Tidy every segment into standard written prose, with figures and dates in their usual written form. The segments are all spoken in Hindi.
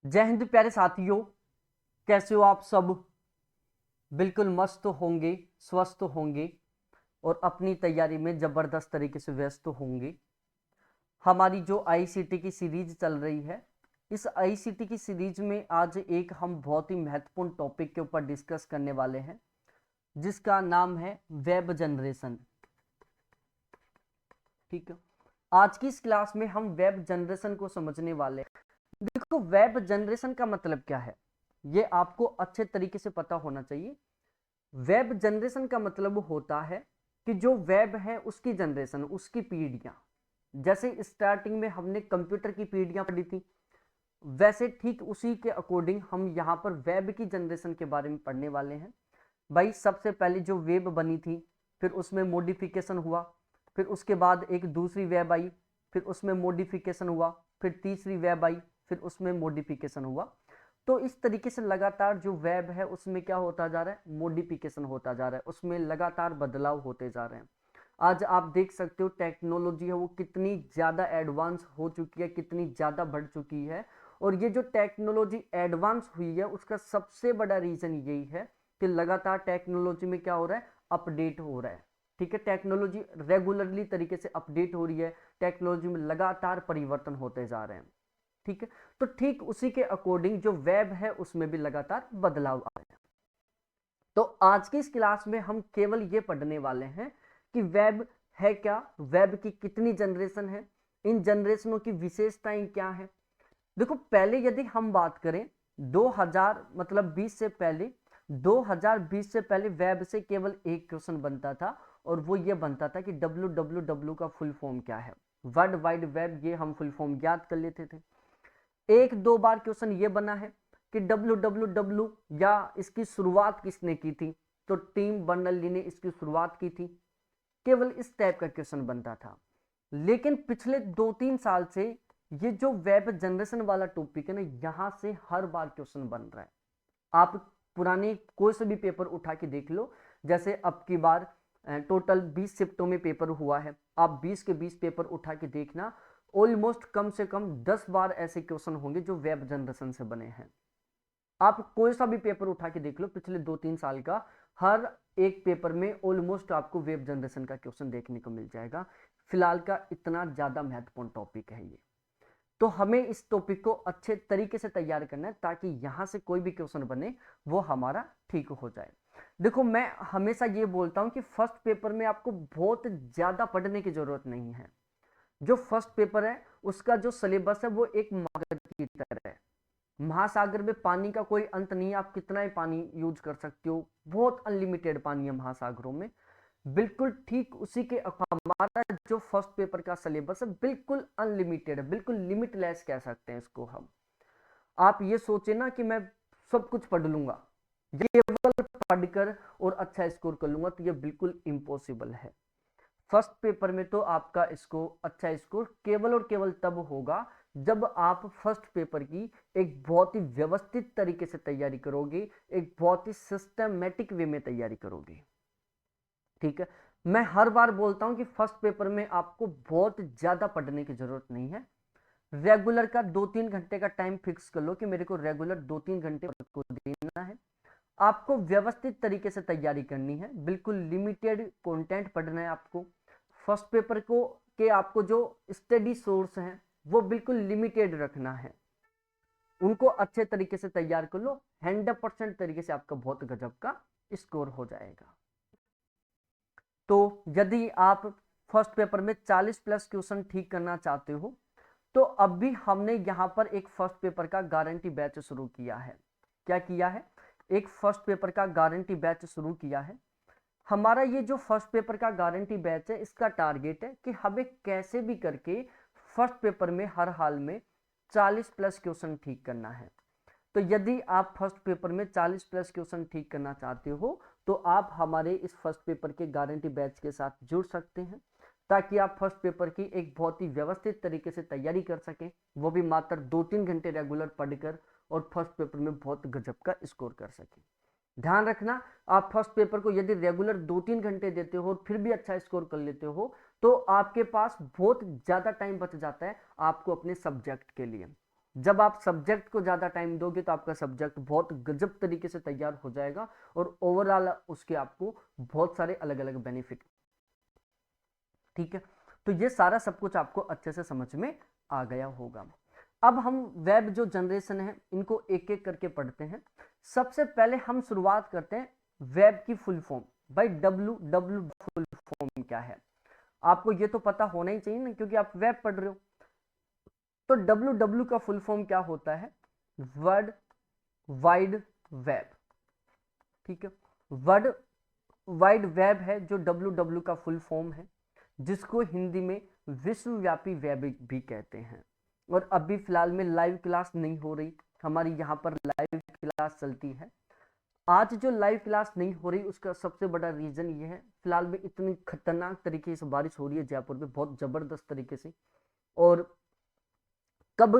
जय हिंद प्यारे साथियों, कैसे हो आप सब। बिल्कुल मस्त होंगे, स्वस्थ होंगे और अपनी तैयारी में जबरदस्त तरीके से व्यस्त होंगे। हमारी जो आईसीटी की सीरीज चल रही है, इस आईसीटी की सीरीज में आज एक हम बहुत ही महत्वपूर्ण टॉपिक के ऊपर डिस्कस करने वाले हैं, जिसका नाम है वेब जनरेशन। ठीक है, आज की इस क्लास में हम वेब जनरेशन को समझने वाले हैं। देखो, वेब जनरेशन का मतलब क्या है, ये आपको अच्छे तरीके से पता होना चाहिए। वेब जनरेशन का मतलब होता है कि जो वेब है उसकी जनरेशन, उसकी पीढ़ियां। जैसे स्टार्टिंग में हमने कंप्यूटर की पीढ़ियां पढ़ी थी, वैसे ठीक उसी के अकॉर्डिंग हम यहाँ पर वेब की जनरेशन के बारे में पढ़ने वाले हैं। भाई, सबसे पहले जो वेब बनी थी, फिर उसमें मॉडिफिकेशन हुआ, फिर उसके बाद एक दूसरी वेब आई, फिर उसमें मॉडिफिकेशन हुआ, फिर तीसरी वेब आई, फिर उसमें मॉडिफिकेशन हुआ। तो इस तरीके से लगातार जो वेब है उसमें क्या होता जा रहा है, मॉडिफिकेशन होता जा रहा है, उसमें लगातार बदलाव होते जा रहे हैं। आज आप देख सकते हो टेक्नोलॉजी है वो कितनी ज़्यादा एडवांस हो चुकी है, कितनी ज़्यादा बढ़ चुकी है। और ये जो टेक्नोलॉजी एडवांस हुई है उसका सबसे बड़ा रीज़न यही है कि लगातार टेक्नोलॉजी में क्या हो रहा है, अपडेट हो रहा है। ठीक है, टेक्नोलॉजी रेगुलरली तरीके से अपडेट हो रही है, टेक्नोलॉजी में लगातार परिवर्तन होते जा रहे हैं। ठीक है, तो ठीक उसी के अकॉर्डिंग जो वेब है उसमें भी लगातार बदलाव आ रहे हैं। तो आज की इस क्लास में हम केवल ये पढ़ने वाले हैं कि वेब है क्या, वेब की कितनी जनरेशन है, इन जनरेशनों की विशेषताएं क्या है। देखो, पहले यदि हम बात करें 2000 मतलब 20 से पहले, 2020 से पहले वेब से केवल एक क्वेश्चन बनता था, और वो ये बनता था कि www का फुल फॉर्म क्या है, वर्ल्ड वाइड वेब, ये हम फुल फॉर्म याद कर लेते थे। एक दो बार क्वेश्चन ये बना है कि www या इसकी शुरुआत किसने की थी, तो टिम बर्नर्स-ली ने इसकी शुरुआत की थी। केवल इस टाइप का क्वेश्चन बनता था। लेकिन पिछले 2-3 साल से ये जो वेब जनरेशन वाला टॉपिक है ना, यहां से हर बार क्वेश्चन बन रहा है। आप पुराने कोई से भी पेपर उठा के देख लो, जैसे अब की बार टोटल 20 शिफ्टों में पेपर हुआ है, आप 20 के 20 पेपर उठा के देखना, ऑलमोस्ट कम से कम 10 बार ऐसे क्वेश्चन होंगे जो वेब जनरेशन से बने हैं। आप कोई सा भी पेपर उठा के देख लो पिछले 2-3 साल का, हर एक पेपर में ऑलमोस्ट आपको वेब जनरेशन का क्वेश्चन देखने को मिल जाएगा। फिलहाल का इतना ज़्यादा महत्वपूर्ण टॉपिक है ये। तो हमें इस टॉपिक को अच्छे तरीके से तैयार करना है ताकि यहां से कोई भी क्वेश्चन बने वो हमारा ठीक हो जाए। देखो, मैं हमेशा ये बोलता हूं कि फर्स्ट पेपर में आपको बहुत ज़्यादा पढ़ने की ज़रूरत नहीं है। जो फर्स्ट पेपर है उसका जो सिलेबस है वो एक महासागर की तरह है। महासागर में पानी का कोई अंत नहीं है, आप कितना ही पानी यूज कर सकते हो, बहुत अनलिमिटेड पानी है महासागरों में। बिल्कुल ठीक उसी के हमारा जो फर्स्ट पेपर का सिलेबस है बिल्कुल अनलिमिटेड है, बिल्कुल लिमिटलेस कह सकते हैं इसको हम। आप ये सोचे ना कि मैं सब कुछ पढ़ लूंगा, ये केवल पढ़कर और अच्छा स्कोर कर लूंगा, तो ये बिल्कुल इम्पॉसिबल है। फर्स्ट पेपर में तो आपका स्कोर, अच्छा स्कोर केवल और केवल तब होगा जब आप फर्स्ट पेपर की एक बहुत ही व्यवस्थित तरीके से तैयारी करोगे, एक बहुत ही सिस्टमेटिक वे में तैयारी करोगे। ठीक है, मैं हर बार बोलता हूं कि फर्स्ट पेपर में आपको बहुत ज्यादा पढ़ने की जरूरत नहीं है। रेगुलर का 2-3 घंटे का टाइम फिक्स कर लो कि मेरे को रेगुलर 2-3 घंटे को देना है। आपको व्यवस्थित तरीके से तैयारी करनी है, बिल्कुल लिमिटेड कंटेंट पढ़ना है आपको। फर्स्ट पेपर को के आपको जो स्टडी सोर्स हैं वो बिल्कुल लिमिटेड रखना है, उनको अच्छे तरीके से तैयार कर लो, 100% तरीके से आपका बहुत गजब का स्कोर हो जाएगा। तो यदि आप फर्स्ट पेपर में 40 प्लस क्वेश्चन ठीक करना चाहते हो, तो अब भी हमने यहाँ पर एक फर्स्ट पेपर का गारंटी बैच शुरू किया है। क्या किया है, एक फर्स्ट पेपर का गारंटी बैच शुरू किया है। हमारा ये जो फर्स्ट पेपर का गारंटी बैच है, इसका टारगेट है कि हमें कैसे भी करके फर्स्ट पेपर में हर हाल में 40 प्लस क्वेश्चन ठीक करना है। तो यदि आप फर्स्ट पेपर में 40 प्लस क्वेश्चन ठीक करना चाहते हो, तो आप हमारे इस फर्स्ट पेपर के गारंटी बैच के साथ जुड़ सकते हैं, ताकि आप फर्स्ट पेपर की एक बहुत ही व्यवस्थित तरीके से तैयारी कर सकें, वो भी मात्र 2-3 घंटे रेगुलर पढ़कर, और फर्स्ट पेपर में बहुत गजब का स्कोर कर सकें। ध्यान रखना, आप फर्स्ट पेपर को यदि रेगुलर 2-3 घंटे देते हो और फिर भी अच्छा स्कोर कर लेते हो, तो आपके पास बहुत ज़्यादा टाइम बच जाता है आपको अपने सब्जेक्ट के लिए। जब आप सब्जेक्ट को ज़्यादा टाइम दोगे तो आपका सब्जेक्ट बहुत गजब तरीके से तैयार हो जाएगा और ओवरऑल उसके आपको बहुत सारे अलग अलग बेनिफिट। ठीक है, तो ये सारा सब कुछ आपको अच्छे से समझ में आ गया होगा। अब हम वेब जो जनरेशन है इनको एक एक करके पढ़ते हैं। सबसे पहले हम शुरुआत करते हैं वेब की फुल फॉर्म। भाई डब्ल्यू फुल फॉर्म क्या है, आपको ये तो पता होना ही चाहिए ना, क्योंकि आप वेब पढ़ रहे हो। तो डब्ल्यू का फुल फॉर्म क्या होता है, वर्ल्ड वाइड वेब। ठीक है, वर्ल्ड वाइड वेब है जो डब्ल्यू का फुल फॉर्म है, जिसको हिंदी में विश्वव्यापी वेब भी कहते हैं। और अभी फिलहाल में लाइव क्लास नहीं हो रही, हमारी यहाँ पर लाइव क्लास चलती है। आज जो लाइव क्लास नहीं हो रही उसका सबसे बड़ा रीजन ये है, फिलहाल में इतनी खतरनाक तरीके से बारिश हो रही है जयपुर में, बहुत जबरदस्त तरीके से, और कब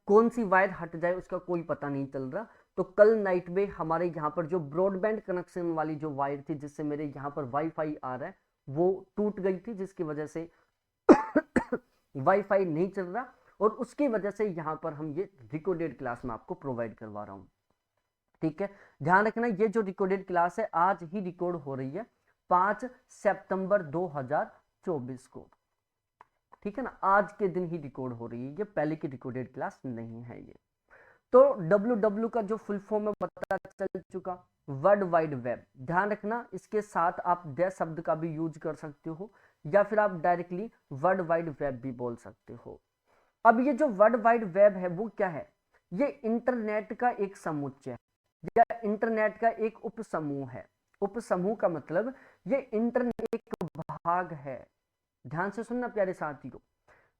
कौन सी वायर हट जाए उसका कोई पता नहीं चल रहा। तो कल नाइट में हमारे यहाँ पर जो ब्रॉडबैंड कनेक्शन वाली जो वायर थी, जिससे मेरे यहाँ पर वाईफाई आ रहा है, वो टूट गई थी, जिसकी वजह से वाईफाई नहीं चल रहा, और उसकी वजह से यहाँ पर हम ये रिकॉर्डेड क्लास में आपको प्रोवाइड करवा रहा हूँ। ठीक है, ध्यान रखना ये जो रिकॉर्डेड क्लास है आज ही रिकॉर्ड हो रही है 5 सितंबर 2024 को। ठीक है ना, आज के दिन ही रिकॉर्ड हो रही है, ये पहले की रिकॉर्डेड क्लास नहीं है ये। तो डब्ल्यू का जो फुल फॉर्म है पता चल चुका, वर्ल्ड वाइड वेब। ध्यान रखना इसके साथ आप द शब्द का भी यूज कर सकते हो, या फिर आप डायरेक्टली वर्ल्ड वाइड वेब भी बोल सकते हो। अब ये जो वर्ल्ड वाइड वेब है वो क्या है, ये इंटरनेट का एक समुच्चय है, या इंटरनेट का एक उपसमूह है। उपसमूह का मतलब ये इंटरनेट एक भाग है। ध्यान से सुनना प्यारे साथियों,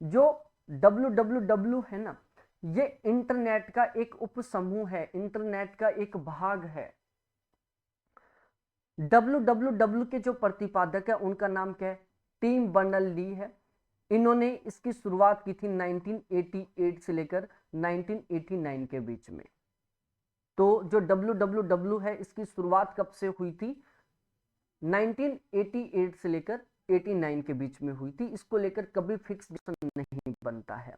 जो डब्ल्यू है ना, ये इंटरनेट का एक उपसमूह है, इंटरनेट का एक भाग है। डब्ल्यू के जो प्रतिपादक है उनका नाम क्या है, टिम बर्नर्स-ली है। इन्होंने इसकी शुरुआत की थी 1988 से लेकर 1989 के बीच में। तो जो डब्ल्यू है इसकी शुरुआत कब से हुई थी, 1988 से लेकर 89 के बीच में हुई थी। इसको लेकर कभी फिक्स नहीं बनता है।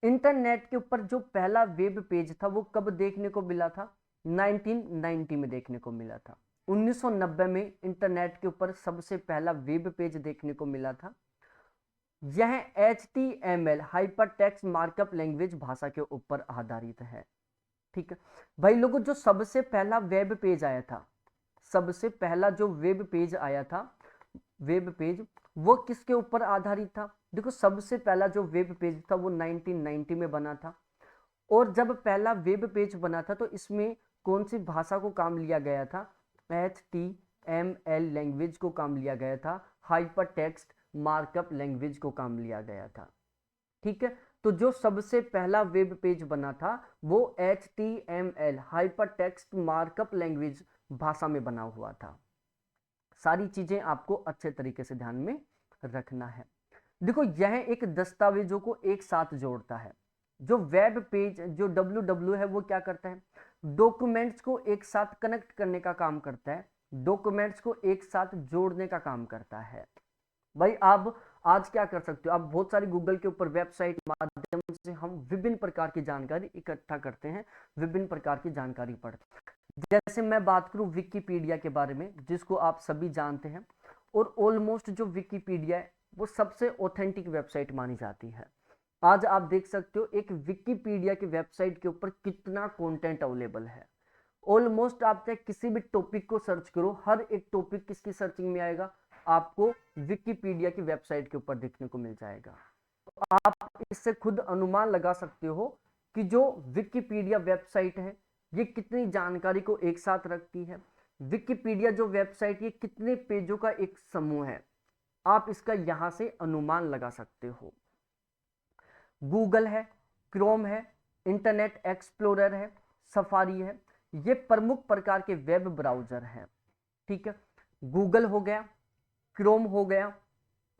इंटरनेट के ऊपर जो पहला वेब पेज था वो कब देखने को मिला था, 1990 में देखने को मिला था। 1990 में इंटरनेट के ऊपर सबसे पहला वेब पेज देखने को मिला था। यह HTML hyper text markup language भाषा के ऊपर आधारित है। ठीक है भाई लोगों, जो सबसे पहला वेब पेज आया था, सबसे पहला जो वेब पेज आया था, वेब पेज वो किसके ऊपर आधारित था। देखो सबसे पहला जो वेब पेज था वो 1990 में बना था, और जब पहला वेब पेज बना था तो इसमें कौन सी भाषा को काम लिया गया था, HTML लैंग्वेज को काम लिया गया था, हाइपर टेक्स्ट मार्कअप लैंग्वेज को काम लिया गया था। ठीक है, तो जो सबसे पहला वेब पेज बना था वो HTML hyper text markup language भाषा में बना हुआ था। सारी चीजें आपको अच्छे तरीके से ध्यान में रखना है। देखो यह एक दस्तावेजों को एक साथ जोड़ता है। जो वेब पेज जो डब्ल्यू है वो क्या करता है, डॉक्यूमेंट्स को एक साथ कनेक्ट करने का काम करता है, डॉक्यूमेंट्स को एक साथ जोड़ने का काम करता है। भाई आप आज क्या कर सकते हो, आप बहुत सारी गूगल के ऊपर वेबसाइट माध्यम से हम विभिन्न प्रकार की जानकारी इकट्ठा करते हैं, विभिन्न प्रकार की जानकारी पढ़ते हैं। जैसे मैं बात करूं विकिपीडिया के बारे में, जिसको आप सभी जानते हैं, और ऑलमोस्ट जो विकिपीडिया है वो सबसे ऑथेंटिक वेबसाइट मानी जाती है। आज आप देख सकते हो एक विकिपीडिया की वेबसाइट के ऊपर कितना कंटेंट अवेलेबल है। ऑलमोस्ट आप चाहे किसी भी टॉपिक को सर्च करो, हर एक टॉपिक किसकी सर्चिंग में आएगा, आपको विकिपीडिया की वेबसाइट के ऊपर देखने को मिल जाएगा। तो आप इससे खुद अनुमान लगा सकते हो कि जो विकिपीडिया वेबसाइट है ये कितनी जानकारी को एक साथ रखती है। विकिपीडिया जो वेबसाइट ये कितने पेजों का एक समूह है, आप इसका यहां से अनुमान लगा सकते हो। गूगल है, क्रोम है, इंटरनेट एक्सप्लोरर है, सफारी है, ये प्रमुख प्रकार के वेब ब्राउजर हैं। ठीक है, गूगल हो गया, क्रोम हो गया,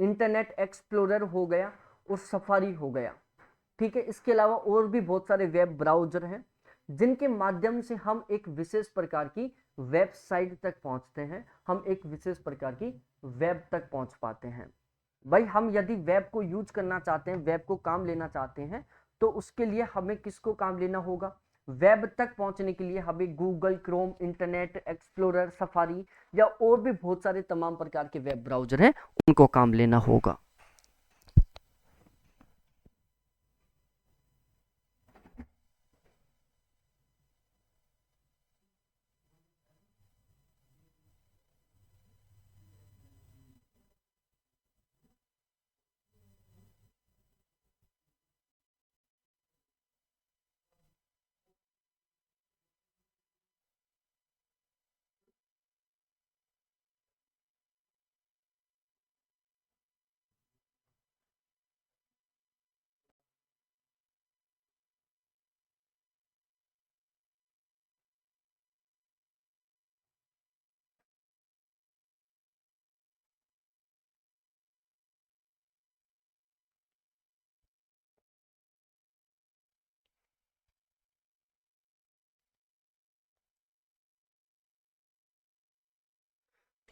इंटरनेट एक्सप्लोरर हो गया, और सफारी हो गया। ठीक है, इसके अलावा और भी बहुत सारे वेब ब्राउजर हैं जिनके माध्यम से हम एक विशेष प्रकार की वेबसाइट तक पहुंचते हैं, हम एक विशेष प्रकार की वेब तक पहुंच पाते हैं। भाई हम यदि वेब को यूज करना चाहते हैं, वेब को काम लेना चाहते हैं, तो उसके लिए हमें किसको काम लेना होगा? वेब तक पहुंचने के लिए हमें Google Chrome, internet explorer, safari या और भी बहुत सारे तमाम प्रकार के वेब ब्राउजर हैं, उनको काम लेना होगा।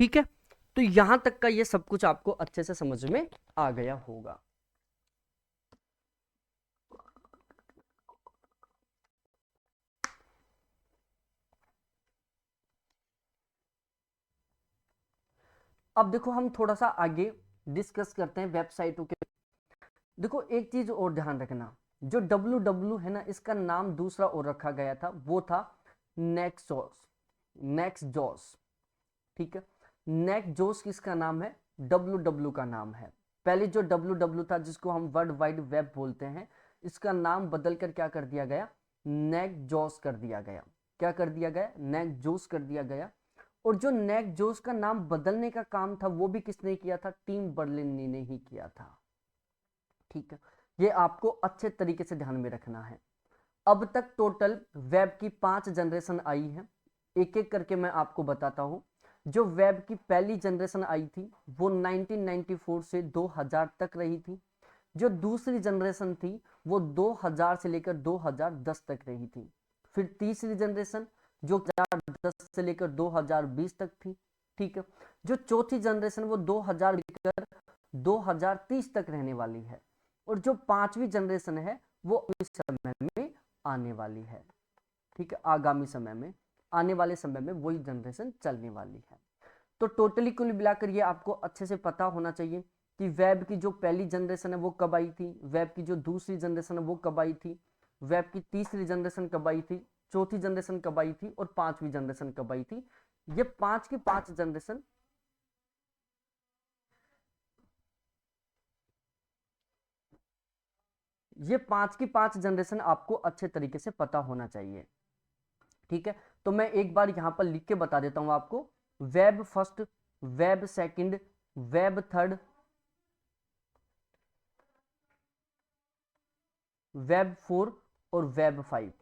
ठीक है, तो यहां तक का ये सब कुछ आपको अच्छे से समझ में आ गया होगा। अब देखो हम थोड़ा सा आगे डिस्कस करते हैं वेबसाइटों के। देखो एक चीज और ध्यान रखना, जो www है ना, इसका नाम दूसरा और रखा गया था, वो था नेक्सोस, नेक्सजॉस। ठीक है, नेक्सजॉस किसका नाम है? www का नाम है। पहले जो www था, जिसको हम वर्ल्ड वाइड वेब बोलते हैं, इसका नाम बदल कर क्या कर दिया गया? नेक्सजॉस कर दिया गया। क्या कर दिया गया? नेक्सजॉस कर दिया गया। और जो नेक्सजॉस का नाम बदलने का काम था, वो भी किसने किया था? टिम बर्लिनी ने ही किया था। ठीक है, ये आपको अच्छे तरीके से ध्यान में रखना है। अब तक टोटल वेब की 5 जनरेशन आई है, एक एक करके मैं आपको बताता हूं। जो वेब की पहली जनरेशन आई थी वो 1994 से 2000 तक रही थी। जो दूसरी जनरेशन थी वो 2000 से लेकर 2010 तक रही थी। फिर तीसरी जनरेशन जो 2010 से लेकर 2020 तक थी। ठीक है, जो चौथी जनरेशन वो 2000 लेकर 2030 तक रहने वाली है। और जो पांचवी जनरेशन है वो इस समय में आने वाली है। ठीक है, आगामी समय में, आने वाले समय में वही जनरेशन चलने वाली है। तो टोटली कुल मिलाकर ये आपको अच्छे से पता होना चाहिए कि वेब की जो पहली जनरेशन है वो कब आई थी, वेब की जो दूसरी जनरेशन है वो कब आई थी, वेब की तीसरी जनरेशन कब आई थी, चौथी जनरेशन कब आई थी और पांचवी जनरेशन कब आई थी। ये 5 की 5 जनरेशन, ये 5 की 5 जनरेशन आपको अच्छे तरीके से पता होना चाहिए। ठीक है, तो मैं एक बार यहां पर लिख के बता देता हूं आपको। Web first, web second, web third, web 4 और वेब 5।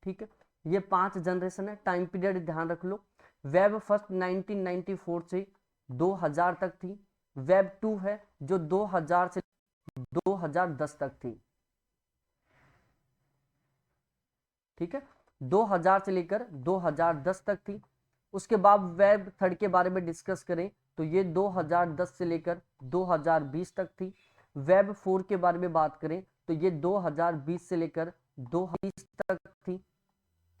ठीक है, ये 5 जनरेशन है। टाइम पीरियड ध्यान रख लो। वेब फर्स्ट 1994 से 2000 तक थी। वेब 2 है जो 2000 से 2010 तक थी। ठीक है, 2000 से लेकर 2010 तक थी। उसके बाद वेब थर्ड के बारे में डिस्कस करें तो ये 2010 से लेकर 2020 तक थी। वेब 4 के बारे में बात करें तो ये 2020 से लेकर 2020 तक थी।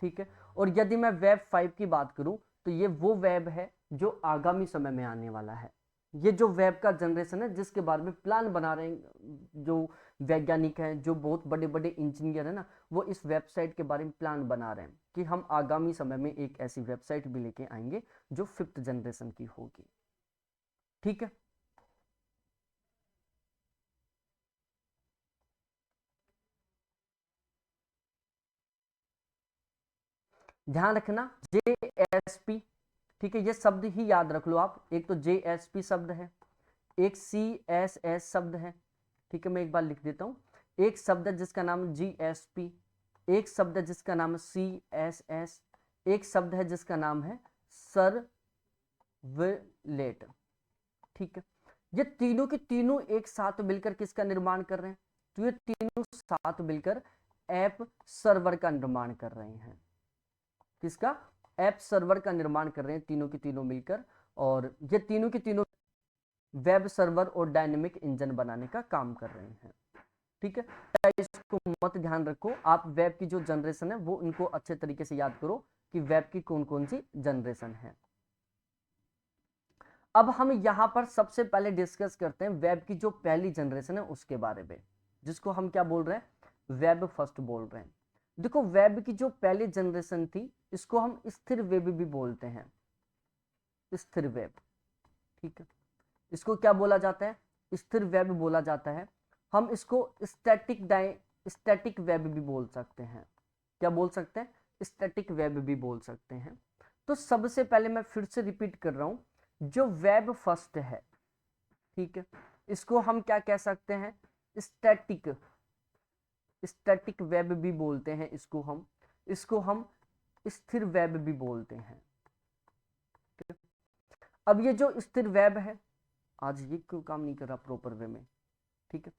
ठीक है, और यदि मैं वेब 5 की बात करूं तो ये वो वेब है जो आगामी समय में आने वाला है। ये जो वेब का जनरेशन है जिसके बारे में प्लान बना रहे हैं जो वैज्ञानिक हैं, जो बहुत बड़े बड़े इंजीनियर हैं ना, वो इस वेबसाइट के बारे में प्लान बना रहे हैं कि हम आगामी समय में एक ऐसी वेबसाइट भी लेके आएंगे जो 5th जनरेशन की होगी। ठीक है, ध्यान रखना JSP। ठीक है, ये शब्द ही याद रख लो आप। एक तो JSP शब्द है, एक CSS शब्द है। ठीक है, मैं एक बार लिख देता हूं। एक शब्द है जिसका नाम GSP, एक शब्द है जिसका नाम CSS, एक शब्द है जिसका नाम है सर्वलेट। ठीक है, ये तीनों के तीनों एक साथ मिलकर किसका निर्माण कर रहे हैं? तो ये तीनों साथ मिलकर ऐप सर्वर का निर्माण कर रहे हैं। किसका? ऐप सर्वर का निर्माण कर रहे हैं तीनों के तीनों मिलकर। और ये तीनों के तीनों वेब सर्वर और डायनेमिक इंजन बनाने का काम कर रहे हैं। ठीक है, को मत ध्यान रखो, आप वेब की जो जनरेशन है वो इनको अच्छे तरीके से याद करो कि वेब की कौन कौन सी जनरेशन है। अब हम यहां पर सबसे पहले डिस्कस करते हैं वेब की जो पहली जनरेशन है उसके बारे में, जिसको हम क्या बोल रहे हैं, वेब फर्स्ट बोल रहे हैं। देखो वेब की जो पहली जनरेशन थी इसको हम स्थिर वेब भी बोलते हैं, स्थिर वेब, ठीक है। इसको क्या बोला जाता है, स्थिर वेब बोला जाता है। हम इसको स्टैटिक वेब भी बोल सकते हैं। क्या बोल सकते हैं, स्टैटिक वेब भी बोल सकते हैं। तो सबसे पहले मैं फिर से रिपीट कर रहा हूं, जो वेब फर्स्ट है, ठीक है, इसको हम क्या कह सकते हैं, स्टैटिक वेब भी बोलते हैं। इसको हम स्थिर वेब भी बोलते हैं। अब ये जो स्थिर वेब है, आज ये क्यों काम नहीं कर रहा प्रॉपर वे में, ठीक है,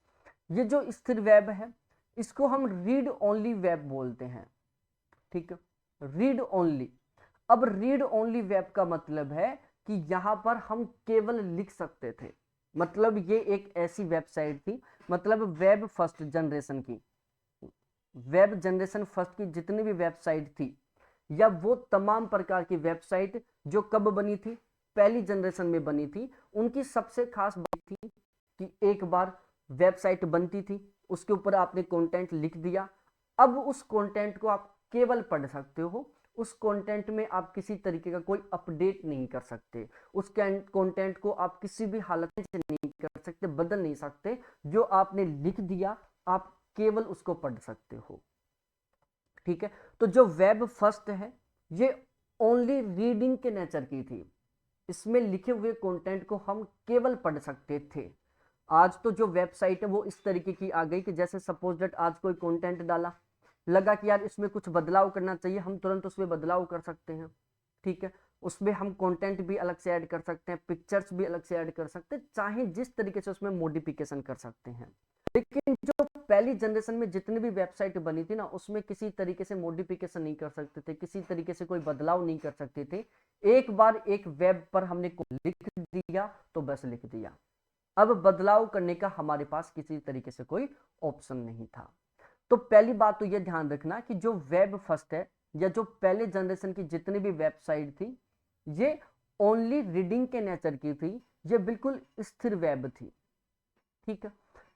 ये जो स्थिर वेब है इसको हम रीड ओनली वेब बोलते हैं, ठीक है, रीड ओनली। अब रीड ओनली वेब का मतलब है कि यहां पर हम केवल लिख सकते थे, मतलब ये एक ऐसी वेबसाइट थी, मतलब वेब फर्स्ट जनरेशन की, वेब जनरेशन फर्स्ट की जितनी भी वेबसाइट थी, या वो तमाम प्रकार की वेबसाइट जो कब बनी थी, पहली जनरेशन में बनी थी, उनकी सबसे खास बात थी कि एक बार वेबसाइट बनती थी, उसके ऊपर आपने कंटेंट लिख दिया, अब उस कंटेंट को आप केवल पढ़ सकते हो, उस कंटेंट में आप किसी तरीके का कोई अपडेट नहीं कर सकते, उस कंटेंट को आप किसी भी हालत में नहीं कर सकते, बदल नहीं सकते, जो आपने लिख दिया आप केवल उसको पढ़ सकते हो, ठीक है। तो जो वेब फर्स्ट है ये ओनली रीडिंग के नेचर की थी, इसमें लिखे हुए कंटेंट को हम केवल पढ़ सकते थे। आज तो जो वेबसाइट है वो इस तरीके की आ गई कि जैसे सपोज दैट आज कोई कंटेंट डाला, लगा कि यार इसमें कुछ बदलाव करना चाहिए, हम तुरंत उसमें बदलाव कर सकते हैं, ठीक है। उसमें हम कंटेंट भी अलग से ऐड कर सकते हैं, पिक्चर्स भी अलग से ऐड कर सकते हैं, चाहे जिस तरीके से उसमें मॉडिफिकेशन कर सकते हैं। लेकिन जो पहली जनरेशन में जितनी भी वेबसाइट बनी थी ना, उसमें किसी तरीके से मॉडिफिकेशन नहीं कर सकते थे, किसी तरीके से कोई बदलाव नहीं कर सकते थे। एक बार एक वेब पर हमने लिख दिया तो बस लिख दिया, अब बदलाव करने का हमारे पास किसी तरीके से कोई ऑप्शन नहीं था। तो पहली बात तो यह ध्यान रखना कि जो वेब फर्स्ट है या जो पहले जनरेशन की जितनी भी वेबसाइट थी ये ओनली रीडिंग के नेचर की थी, ये बिल्कुल स्थिर वेब थी, ठीक है।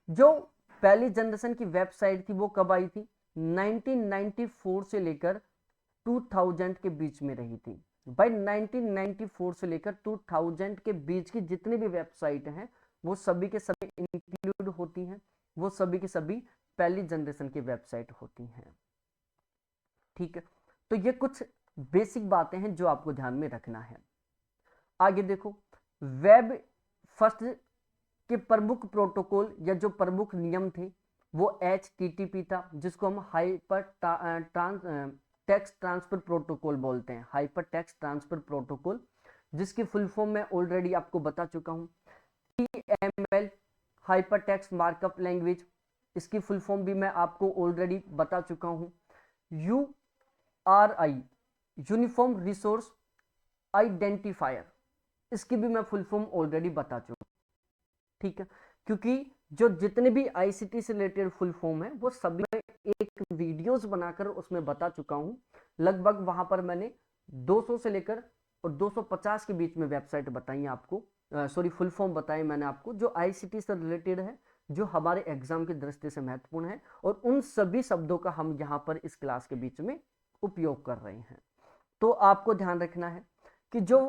जो पहली जनरेशन की वेबसाइट थी वो कब आई थी, 1994 से लेकर 2000 के बीच में रही थी। भाई 1994 से लेकर 2000 के बीच की जितनी भी वेबसाइट हैं वो सभी के सभी इंक्लूड होती हैं, वो सभी की सभी पहली जनरेशन की वेबसाइट होती हैं, ठीक है। तो ये कुछ बेसिक बातें हैं जो आपको ध्यान में रखना है। आगे देखो, वेब फर्स्ट के प्रमुख प्रोटोकॉल या जो प्रमुख नियम थे वो HTTP था, जिसको हम हाइपर टेक्स्ट ट्रांसफर प्रोटोकॉल बोलते हैं, हाइपर टेक्स्ट ट्रांसफर प्रोटोकॉल, जिसकी फुल फॉर्म मैं ऑलरेडी आपको बता चुका हूं, HTML hyper text markup language, इसकी फुल फॉर्म भी मैं आपको ऑलरेडी बता चुका हूं, URI यूनिफॉर्म रिसोर्स आइडेंटिफायर, इसकी भी मैं फुल फॉर्म ऑलरेडी बता चुका हूं, ठीक है। क्योंकि जो जितने भी ICT से रिलेटेड फुल फॉर्म है वो सभी मैं एक वीडियोस बनाकर उसमें बता चुका हूं, लगभग वहां पर मैंने 200 से लेकर और 250 के बीच में वेबसाइट बताई आपको, सॉरी फुल फॉर्म बताए मैंने आपको, जो ICT से रिलेटेड है, जो हमारे एग्जाम की दृष्टि से महत्वपूर्ण है, और उन सभी शब्दों का हम यहाँ पर इस क्लास के बीच में उपयोग कर रहे हैं। तो आपको ध्यान रखना है कि जो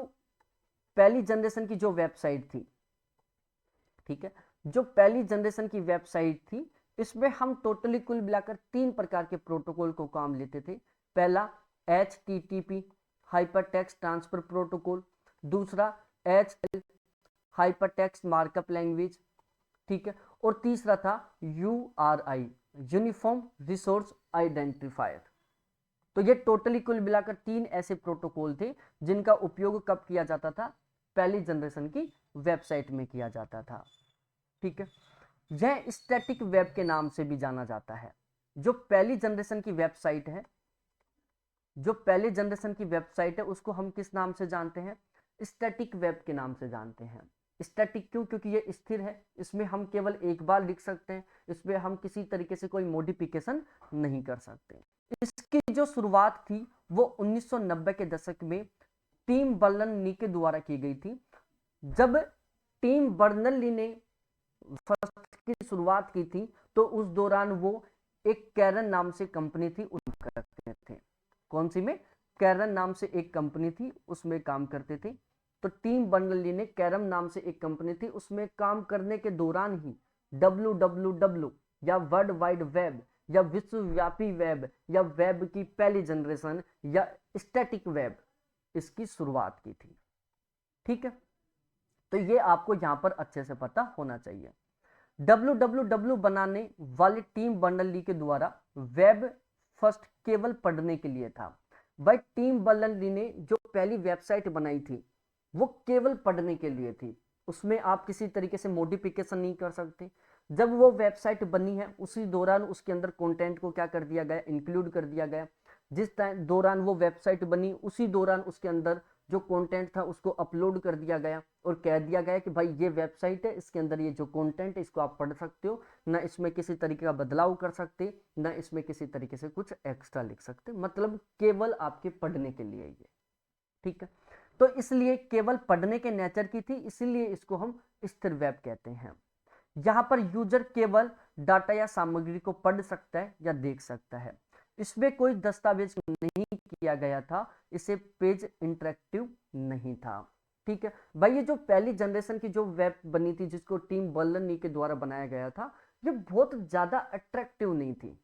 पहली जनरेशन की जो वेबसाइट थी, ठीक है, जो पहली जनरेशन की वेबसाइट थी इसमें हम टोटली कुल मिलाकर 3 प्रकार के प्रोटोकॉल को काम लेते थे। पहला HTTP hyper text transfer protocol, दूसरा HTML hyper text markup language, ठीक है, और तीसरा था URI यूनिफॉर्म रिसोर्स आइडेंटिफायर। तो ये टोटली कुल मिलाकर 3 ऐसे प्रोटोकॉल थे जिनका उपयोग कब किया जाता था, पहली जनरेशन की वेबसाइट में किया जाता था, ठीक है। यह स्टैटिक वेब के नाम से भी जाना जाता है। जो पहली जनरेशन की वेबसाइट है, जो पहली जनरेशन की वेबसाइट है उसको हम किस नाम से जानते हैं, स्टैटिक वेब के नाम से जानते हैं, स्टैटिक क्यों? क्योंकि ये स्थिर है, इसमें हम केवल एक बार लिख सकते हैं, इसमें हम किसी तरीके से कोई मॉडिफिकेशन नहीं कर सकते। इसकी जो शुरुआत थी वो 1990 के दशक में टिम बर्नर्स-ली के द्वारा की गई थी। जब टिम बर्नर्स-ली ने फर्स्ट की शुरुआत की थी तो उस दौरान वो एक कैरन नाम से कंपनी थी उसमें करते थे। कौन सी में? कैरन नाम से एक कंपनी थी उसमें काम करते थे। तो टिम बर्नर्स-ली ने कैरन नाम से एक कंपनी थी उसमें काम करने के दौरान ही www या वर्ल्ड वाइड वेब या विश्वव्यापी वेब या वेब की पहली जनरेशन या स्टैटिक वेब इसकी शुरुआत की थी। ठीक है, तो ये आपको यहां पर अच्छे से पता होना चाहिए। www बनाने वाले टिम बर्नर्स-ली के द्वारा वेब फर्स्ट केवल पढ़ने के लिए था। भाई टिम बर्नर्स-ली ने जो पहली वेबसाइट बनाई थी वो केवल पढ़ने के लिए थी, उसमें आप किसी तरीके से मॉडिफिकेशन नहीं कर सकते। जब वो वेबसाइट बनी है उसी दौरान उसके अंदर कंटेंट को क्या कर दिया गया? इंक्लूड कर दिया गया। जिस दौरान वो वेबसाइट बनी उसी दौरान उसके अंदर जो कंटेंट था उसको अपलोड कर दिया गया और कह दिया गया कि भाई ये वेबसाइट है, इसके अंदर ये जो कंटेंट है इसको आप पढ़ सकते हो, ना इसमें किसी तरीके का बदलाव कर सकते, ना इसमें किसी तरीके से कुछ एक्स्ट्रा लिख सकते, मतलब केवल आपके पढ़ने के लिए ये। ठीक है, तो इसलिए केवल पढ़ने के नेचर की थी, इसीलिए इसको हम स्थिर वेब कहते हैं। यहां पर यूजर केवल डाटा या सामग्री को पढ़ सकता है या देख सकता है, इसमें कोई दस्तावेज नहीं किया गया था, इसे पेज इंटरेक्टिव नहीं था। ठीक है भाई, ये जो पहली जनरेशन की जो वेब बनी थी जिसको टिम बर्नर्स-ली के द्वारा बनाया गया था, ये बहुत ज्यादा अट्रैक्टिव नहीं थी,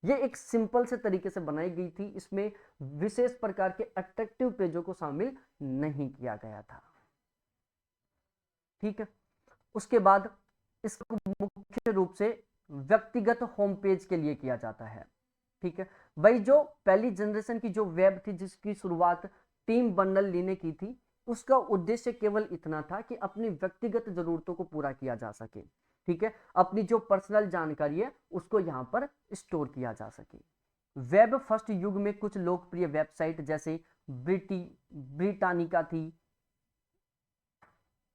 ये एक सिंपल से तरीके से बनाई गई थी, इसमें विशेष प्रकार के अट्रैक्टिव पेजों को शामिल नहीं किया गया था। ठीक है, उसके बाद इसको मुख्य रूप से व्यक्तिगत होम पेज के लिए किया जाता है। ठीक है भाई, जो पहली जनरेशन की जो वेब थी जिसकी शुरुआत टिम बर्नर्स-ली ने की थी, उसका उद्देश्य केवल इतना था कि अपनी व्यक्तिगत जरूरतों को पूरा किया जा सके। ठीक है, अपनी जो पर्सनल जानकारी है उसको यहां पर स्टोर किया जा सके। वेब फर्स्ट युग में कुछ लोकप्रिय वेबसाइट जैसे ब्रिटानिका थी,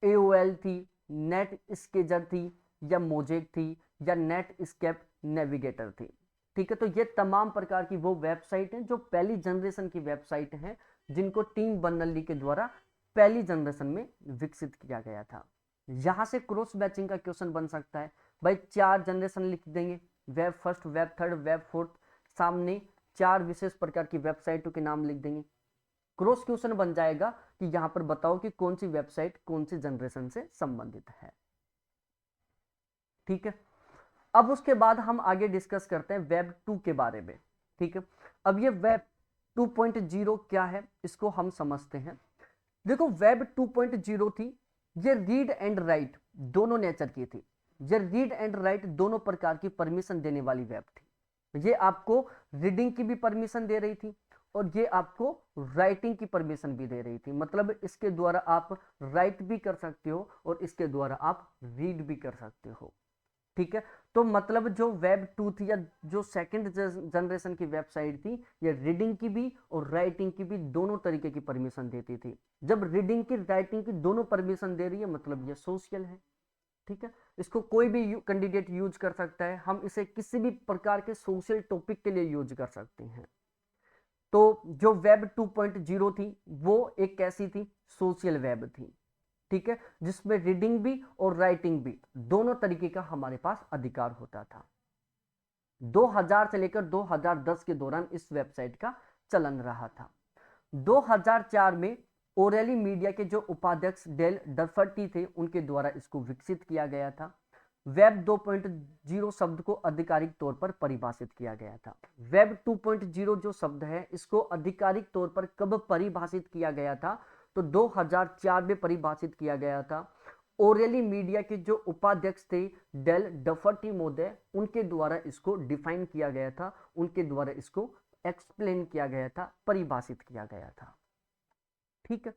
AOL थी, नेट स्केजर थी, या मोजेक थी, या नेट स्केप नेविगेटर थी। ठीक है, तो ये तमाम प्रकार की वो वेबसाइट हैं जो पहली जनरेशन की वेबसाइट हैं जिनको टिम बर्नर्स-ली के द्वारा पहली जनरेशन में विकसित किया गया था। यहां से क्रॉस मैचिंग का क्वेश्चन बन सकता है भाई, 4 जनरेशन लिख देंगे, web first, web third, web fourth, सामने 4 विशेष प्रकार की वेबसाइटों के नाम लिख देंगे। क्रॉस क्वेश्चन बन जाएगा कि यहां पर बताओ कि कौन सी वेबसाइट कौन सी जनरेशन से संबंधित है। ठीक है, अब उसके बाद हम आगे डिस्कस करते हैं वेब 2 के बारे में। ठीक है, अब ये वेब 2.0 क्या है इसको हम समझते हैं। देखो, वेब 2.0 थी, ये रीड एंड राइट दोनों नेचर की थी। ये रीड एंड राइट दोनों प्रकार की परमिशन देने वाली वेब थी। ये आपको रीडिंग की भी परमिशन दे रही थी और ये आपको राइटिंग की परमिशन भी दे रही थी, मतलब इसके द्वारा आप राइट भी कर सकते हो और इसके द्वारा आप रीड भी कर सकते हो। ठीक है, तो मतलब जो वेब 2 थी या जो सेकंड जनरेशन की वेबसाइट थी, ये रीडिंग की भी और राइटिंग की भी दोनों तरीके की परमिशन देती थी। जब रीडिंग की राइटिंग की दोनों परमिशन दे रही है मतलब ये सोशल है। ठीक है, इसको कोई भी कैंडिडेट यूज कर सकता है, हम इसे किसी भी प्रकार के सोशल टॉपिक के लिए यूज कर सकते हैं। तो जो वेब 2.0 थी वो एक कैसी थी? सोशल वेब थी। ठीक है, जिसमें रीडिंग भी और राइटिंग भी दोनों तरीके का हमारे पास अधिकार होता था। 2000 से लेकर 2010 के दौरान इस वेबसाइट का चलन रहा था। 2004 में ओरेली मीडिया के जो उपाध्यक्ष डेल डफर्टी थे उनके द्वारा इसको विकसित किया गया था। वेब 2.0 शब्द को आधिकारिक तौर पर परिभाषित किया गया था। वेब 2.0 जो शब्द है इसको आधिकारिक तौर पर कब परिभाषित किया गया था? तो 2004 में परिभाषित किया गया था। ओरेली मीडिया के जो उपाध्यक्ष थे डेल डफर्टी महोदय, उनके द्वारा इसको डिफाइन किया गया था, उनके द्वारा इसको एक्सप्लेन किया गया था, परिभाषित किया गया था। ठीक है,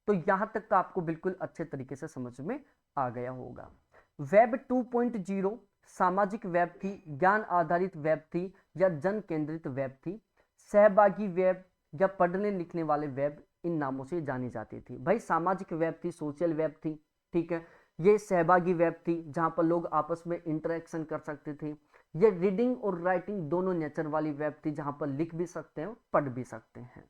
तो यहां तक तो आपको बिल्कुल अच्छे तरीके से समझ में आ गया होगा। वेब 2.0 सामाजिक वेब थी, ज्ञान आधारित वेब थी या जन केंद्रित वेब थी, सहभागी वेब या पढ़ने लिखने वाले वेब इन नामों से जानी जाती थी। भाई सामाजिक वेब थी, सोशल वेब थी, ठीक है, ये सहभागी वेब थी जहां पर लोग आपस में इंटरेक्शन कर सकते थे। ये रीडिंग और राइटिंग दोनों नेचर वाली वेब थी जहां पर लिख भी सकते हैं, पढ़ भी सकते हैं।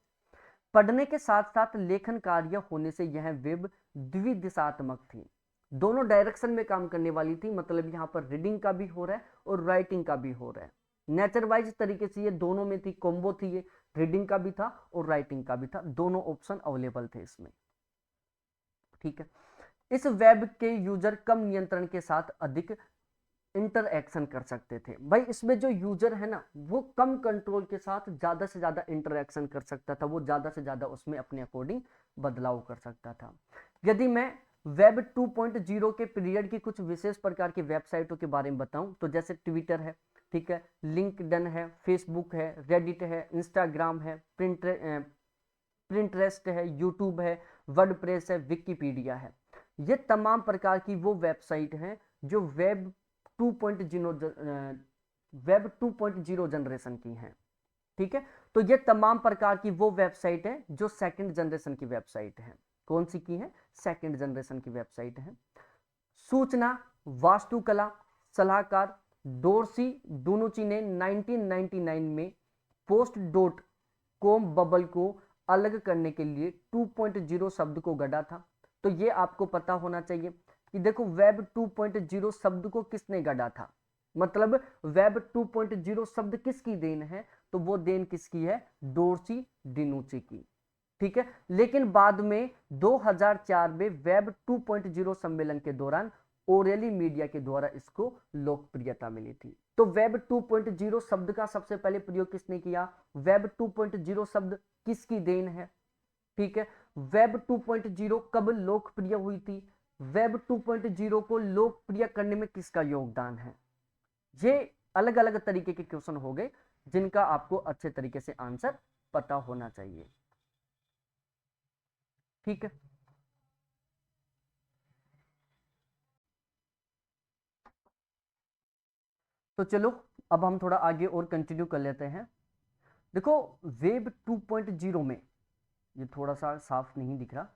पढ़ने के साथ साथ लेखन कार्य होने से यह वेब द्विदिशात्मक थी, दोनों डायरेक्शन में काम करने वाली थी। मतलब यहाँ पर रीडिंग का भी हो रहा है और राइटिंग का भी हो रहा है। नेचर वाइज तरीके से ये दोनों में थी, कॉम्बो थी, ये रीडिंग का भी था और राइटिंग का भी था, दोनों ऑप्शन अवेलेबल थे इसमें। ठीक है, इस वेब के यूजर कम नियंत्रण के साथ अधिक इंटरएक्शन कर सकते थे। भाई इसमें जो यूजर है ना, वो कम कंट्रोल के साथ ज्यादा से ज्यादा इंटरएक्शन कर सकता था, वो ज्यादा से ज्यादा उसमें अपने अकॉर्डिंग बदलाव कर सकता था। यदि मैं वेब 2.0 के पीरियड की कुछ विशेष प्रकार की वेबसाइटों के बारे में बताऊं तो जैसे ट्विटर है, ठीक है, लिंक्डइन है, फेसबुक है, रेडिट है, इंस्टाग्राम है, प्रिंटरेस्ट है, यूट्यूब है, वर्डप्रेस है, विकिपीडिया है। ये तमाम प्रकार की वो वेबसाइट हैं जो वेब 2.0 जनरेशन की हैं। ठीक है, तो ये तमाम प्रकार की वो वेबसाइट है जो सेकंड जनरेशन की वेबसाइट है। कौन सी की है? सेकंड जनरेशन की वेबसाइट है। सूचना वास्तुकला सलाहकार डोर्सी डुनुची ने 1999 में पोस्ट डॉट कॉम बबल को अलग करने के लिए 2.0 शब्द को गढ़ा था। तो ये आपको पता होना चाहिए कि देखो वेब 2.0 शब्द को किसने गढ़ा था, मतलब वेब 2.0 शब्द किसकी देन है, तो वो देन किसकी है? डोर्सी डिनुची की। ठीक है, लेकिन बाद में 2004 में वेब 2.0 सम्मेलन के दौरान ओरेली मीडिया के द्वारा इसको लोकप्रियता मिली थी। तो वेब 2.0 शब्द का सबसे पहले प्रयोग किसने किया? वेब 2.0 शब्द किसकी देन है? ठीक है, वेब 2.0 कब लोकप्रिय हुई थी? वेब 2.0 को लोकप्रिय करने में किसका योगदान है? ये अलग अलग तरीके के क्वेश्चन हो गए जिनका आपको अच्छे तरीके से आंसर पता होना चाहिए। ठीक है, तो चलो अब हम थोड़ा आगे और कंटिन्यू कर लेते हैं। देखो वेब 2.0 में, ये थोड़ा सा साफ नहीं दिख रहा,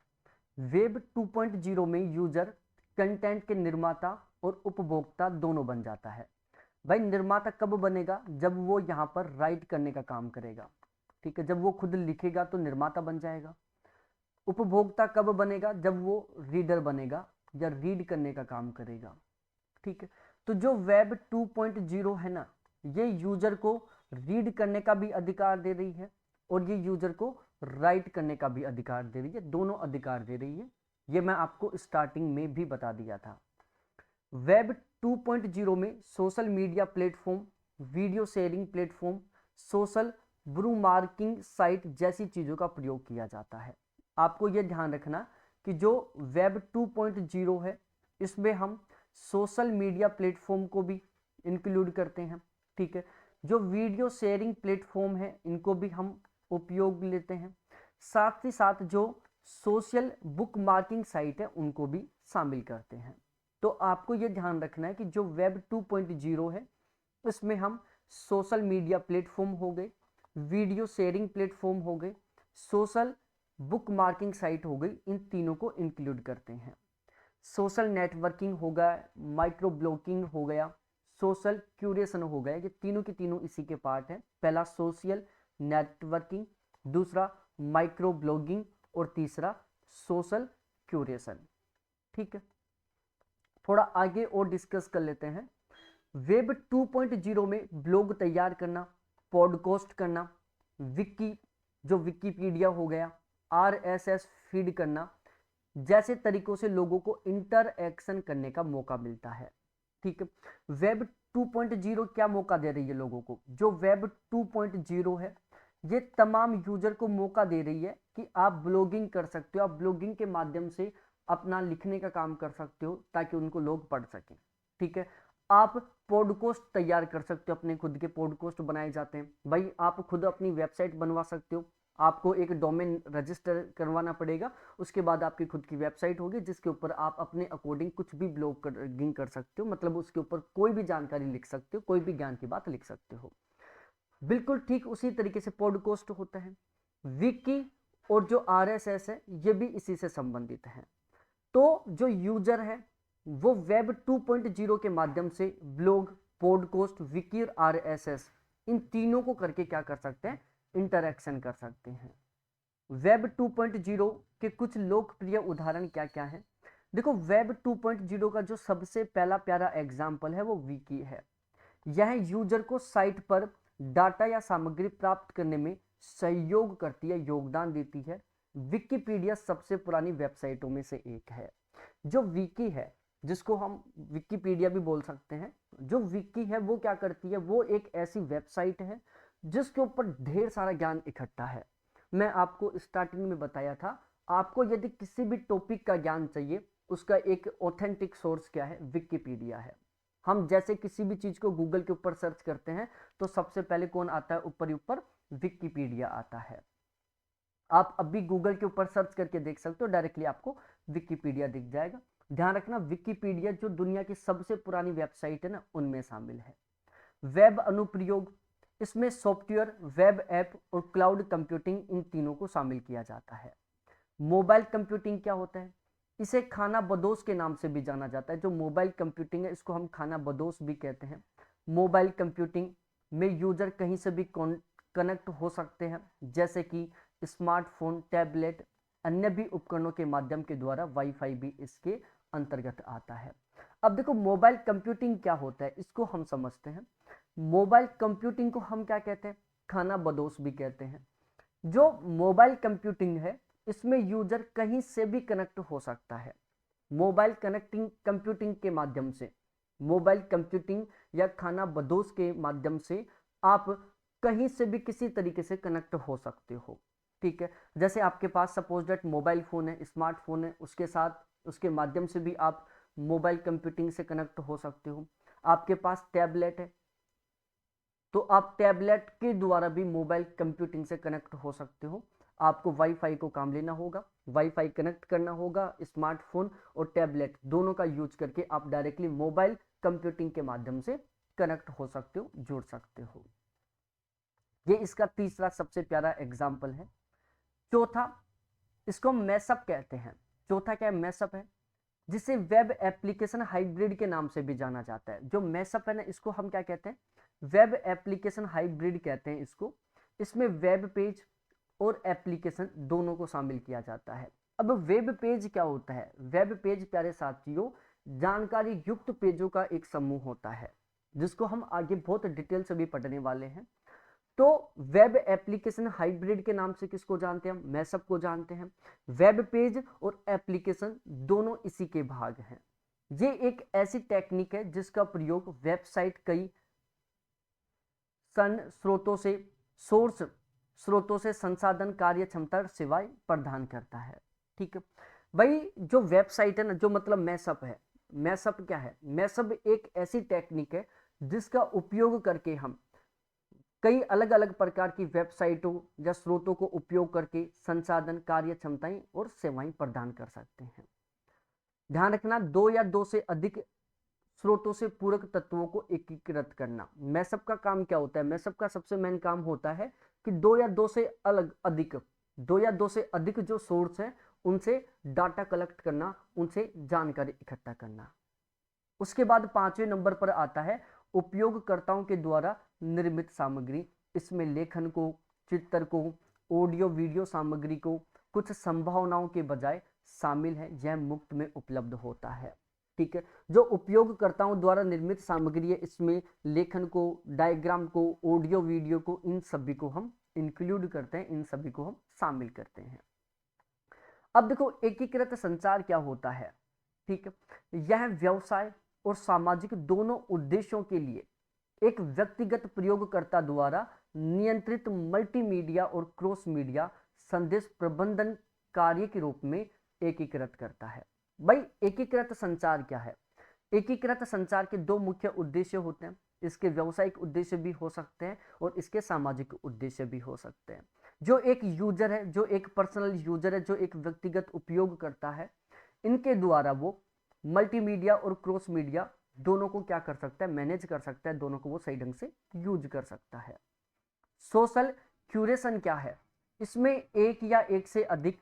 वेब 2.0 में यूजर कंटेंट के निर्माता और उपभोक्ता दोनों बन जाता है। भाई निर्माता कब बनेगा? जब वो यहाँ पर राइट करने का काम करेगा। ठीक है, जब वो खुद लिखेगा तो निर्माता बन जाएगा। उपभोक्ता कब बनेगा? जब वो रीडर बनेगा या रीड करने का काम करेगा। ठीक है, तो जो वेब 2.0 है ना, ये यूजर को रीड करने का भी अधिकार दे रही है और ये यूजर को राइट करने का भी अधिकार दे रही है, दोनों अधिकार दे रही है। ये मैं आपको स्टार्टिंग में भी बता दिया था। वेब 2.0 में social media platform, video sharing platform, social bookmarking site जैसी चीज़ों का प्रयोग किया जाता है। आपको यह ध्यान रखना कि जो वेब 2.0 है इसमें हम सोशल मीडिया प्लेटफॉर्म को भी इंक्लूड करते हैं। ठीक है, जो वीडियो शेयरिंग प्लेटफॉर्म है इनको भी हम उपयोग लेते हैं, साथ ही साथ जो सोशल बुक मार्किंग साइट है उनको भी शामिल करते हैं। तो आपको ये ध्यान रखना है कि जो वेब 2.0 है इसमें हम सोशल मीडिया प्लेटफॉर्म हो गए, वीडियो शेयरिंग प्लेटफॉर्म हो गए, सोशल बुक मार्किंग साइट हो गई, इन तीनों को इंक्लूड करते हैं। सोशल नेटवर्किंग हो गया, माइक्रो ब्लॉगिंग हो गया, सोशल क्यूरेशन हो गया, ये तीनों के तीनों इसी के पार्ट है। पहला सोशल नेटवर्किंग, दूसरा माइक्रो ब्लॉगिंग और तीसरा सोशल क्यूरेशन। ठीक है, थोड़ा आगे और डिस्कस कर लेते हैं। वेब 2.0 में ब्लॉग तैयार करना, पॉडकास्ट करना, जो विकीपीडिया हो गया, आरएसएस फीड करना जैसे तरीकों से लोगों को इंटरएक्शन करने का मौका मिलता है। ठीक है, वेब 2.0 क्या मौका दे रही है लोगों को? जो वेब 2.0 है ये तमाम यूजर को मौका दे रही है कि आप ब्लॉगिंग कर सकते हो, आप ब्लॉगिंग के माध्यम से अपना लिखने का काम कर सकते हो ताकि उनको लोग पढ़ सकें। ठीक है, आप पॉडकास्ट तैयार कर सकते हो, अपने खुद के पॉडकास्ट बनाए जाते हैं। भाई आप खुद अपनी वेबसाइट बनवा सकते हो, आपको एक डोमेन रजिस्टर करवाना पड़ेगा, उसके बाद आपकी खुद की वेबसाइट होगी जिसके ऊपर आप अपने अकॉर्डिंग कुछ भी ब्लॉगिंग कर सकते हो, मतलब उसके ऊपर कोई भी जानकारी लिख सकते हो, कोई भी ज्ञान की बात लिख सकते हो। बिल्कुल ठीक उसी तरीके से पॉडकास्ट होता है। विकी और जो आरएसएस है ये भी इसी से संबंधित है। तो जो यूजर है वो वेब 2.0 के माध्यम से ब्लॉग, पॉडकास्ट, विकी और आरएसएस इन तीनों को करके क्या कर सकते हैं, इंटरेक्शन कर सकते हैं। वेब 2.0 के कुछ लोकप्रिय उदाहरण क्या क्या है? देखो, वेब 2.0 का जो सबसे पहला प्यारा एग्जाम्पल है वो विकी है। यह यूजर को साइट पर डाटा या सामग्री प्राप्त करने में सहयोग करती है, योगदान देती है। विकिपीडिया सबसे पुरानी वेबसाइटों में से एक है। जो विकी है, जिसको हम विकिपीडिया भी बोल सकते हैं, जो विकी है वो क्या करती है, वो एक ऐसी वेबसाइट है जिसके ऊपर ढेर सारा ज्ञान इकट्ठा है। मैं आपको स्टार्टिंग में बताया था, आपको यदि किसी भी टॉपिक का ज्ञान चाहिए, उसका एक ऑथेंटिक सोर्स क्या है, विकिपीडिया है। हम जैसे किसी भी चीज को गूगल के ऊपर सर्च करते हैं तो सबसे पहले कौन आता है, ऊपर ही ऊपर विकिपीडिया आता है। आप अभी गूगल के ऊपर सर्च करके देख सकते हो, डायरेक्टली आपको विकिपीडिया दिख जाएगा। ध्यान रखना, विकिपीडिया जो दुनिया की सबसे पुरानी वेबसाइट है ना, उनमें शामिल है। वेब अनुप्रयोग, इसमें सॉफ्टवेयर, वेब ऐप और क्लाउड कंप्यूटिंग, इन तीनों को शामिल किया जाता है। मोबाइल कंप्यूटिंग क्या होता है? इसे खाना बदोश के नाम से भी जाना जाता है। जो मोबाइल कंप्यूटिंग है इसको हम खाना बदोश भी कहते हैं। मोबाइल कंप्यूटिंग में यूजर कहीं से भी कनेक्ट हो सकते हैं, जैसे कि स्मार्टफोन, टैबलेट, अन्य भी उपकरणों के माध्यम के द्वारा। वाईफाई भी इसके अंतर्गत आता है। अब देखो, मोबाइल कंप्यूटिंग क्या होता है, इसको हम समझते हैं। मोबाइल कंप्यूटिंग को हम क्या कहते हैं, खाना बदोश भी कहते हैं। जो मोबाइल कंप्यूटिंग है इसमें यूजर कहीं से भी कनेक्ट हो सकता है। मोबाइल कनेक्टिंग कंप्यूटिंग के माध्यम से, मोबाइल कंप्यूटिंग या खाना बदोश के माध्यम से आप कहीं से भी किसी तरीके से कनेक्ट हो सकते हो। ठीक है, जैसे आपके पास सपोज दैट मोबाइल फोन है, स्मार्टफोन है, उसके साथ उसके माध्यम से भी आप मोबाइल कंप्यूटिंग से कनेक्ट हो सकते हो। आपके पास टैबलेट है तो आप टैबलेट के द्वारा भी मोबाइल कंप्यूटिंग से कनेक्ट हो सकते हो। आपको वाईफाई को काम लेना होगा, वाईफाई कनेक्ट करना होगा। स्मार्टफोन और टैबलेट दोनों का यूज करके आप डायरेक्टली मोबाइल कंप्यूटिंग के माध्यम से कनेक्ट हो सकते हो, जुड़ सकते हो। ये इसका तीसरा सबसे प्यारा एग्जाम्पल है। चौथा, इसको मैसअप कहते हैं। चौथा क्या है, मैसअप है, जिसे वेब एप्लीकेशन हाइब्रिड के नाम से भी जाना जाता है। जो मैसअप है ना, इसको हम क्या कहते हैं, वेब एप्लीकेशन हाइब्रिड कहते हैं इसको। इसमें वेब पेज और एप्लीकेशन दोनों को शामिल किया जाता है। अब वेब पेज क्या होता है? वेब पेज प्यारे साथियों जानकारी युक्त पेजों का एक समूह होता है, जिसको हम आगे बहुत डिटेल से भी पढ़ने वाले हैं। तो वेब एप्लीकेशन हाइब्रिड के नाम से किसको जानते हैं हम? मैसअप को जानते हैं। वेब पेज और एप्लीकेशन दोनों इसी के भाग हैं। ये एक ऐसी टेक्निक है जिसका प्रयोग वेबसाइट कई स्रोतों से सोर्स स्रोतों से संसाधन, कार्य क्षमता, सेवाएं प्रदान करता है। ठीक है भाई, जो वेबसाइट है ना, जो मतलब मैसअप है, मैसअप क्या है? मैसअप एक ऐसी टेक्निक है जिसका उपयोग करके हम कई अलग अलग प्रकार की वेबसाइटों या स्रोतों को उपयोग करके संसाधन, कार्य क्षमताएं और सेवाएं प्रदान कर सकते हैं। ध्यान रखना, दो या दो से अधिक स्रोतों से पूरक तत्वों को एकीकृत करना। मैसअप का काम क्या होता है? मैसअप का सबसे मेन काम होता है कि दो या दो से अधिक जो सोर्स हैं उनसे डाटा कलेक्ट करना, उनसे जानकारी इकट्ठा करना। उसके बाद 5वें नंबर पर आता है उपयोगकर्ताओं के द्वारा निर्मित सामग्री। इसमें लेखन को, चित्र को, ऑडियो वीडियो सामग्री को कुछ संभावनाओं के बजाय शामिल है, यह मुफ्त में उपलब्ध होता है। ठीक है, जो उपयोगकर्ताओं द्वारा निर्मित सामग्री है, इसमें लेखन को, डायग्राम को, ऑडियो वीडियो को, इन सभी को हम इंक्लूड करते हैं, इन सभी को हम शामिल करते हैं। अब देखो, एकीकृत संचार क्या होता है? ठीक है, यह व्यवसाय और सामाजिक दोनों उद्देश्यों के लिए एक व्यक्तिगत प्रयोगकर्ता द्वारा नियंत्रित मल्टीमीडिया और क्रॉस मीडिया संदेश प्रबंधन कार्य के रूप में एकीकृत करता है। भाई, एकीकृत संचार क्या है? एकीकृत संचार के दो मुख्य उद्देश्य होते हैं। इसके व्यावसायिक उद्देश्य भी हो सकते हैं और इसके सामाजिक उद्देश्य भी हो सकते हैं। जो एक यूजर है, जो एक पर्सनल यूजर है, जो एक व्यक्तिगत उपयोग करता है, इनके द्वारा वो मल्टीमीडिया और क्रॉस मीडिया दोनों को क्या कर सकता है? मैनेज कर सकता है, दोनों को वो सही ढंग से यूज कर सकता है। सोशल क्यूरेशन क्या है? इसमें एक या एक से अधिक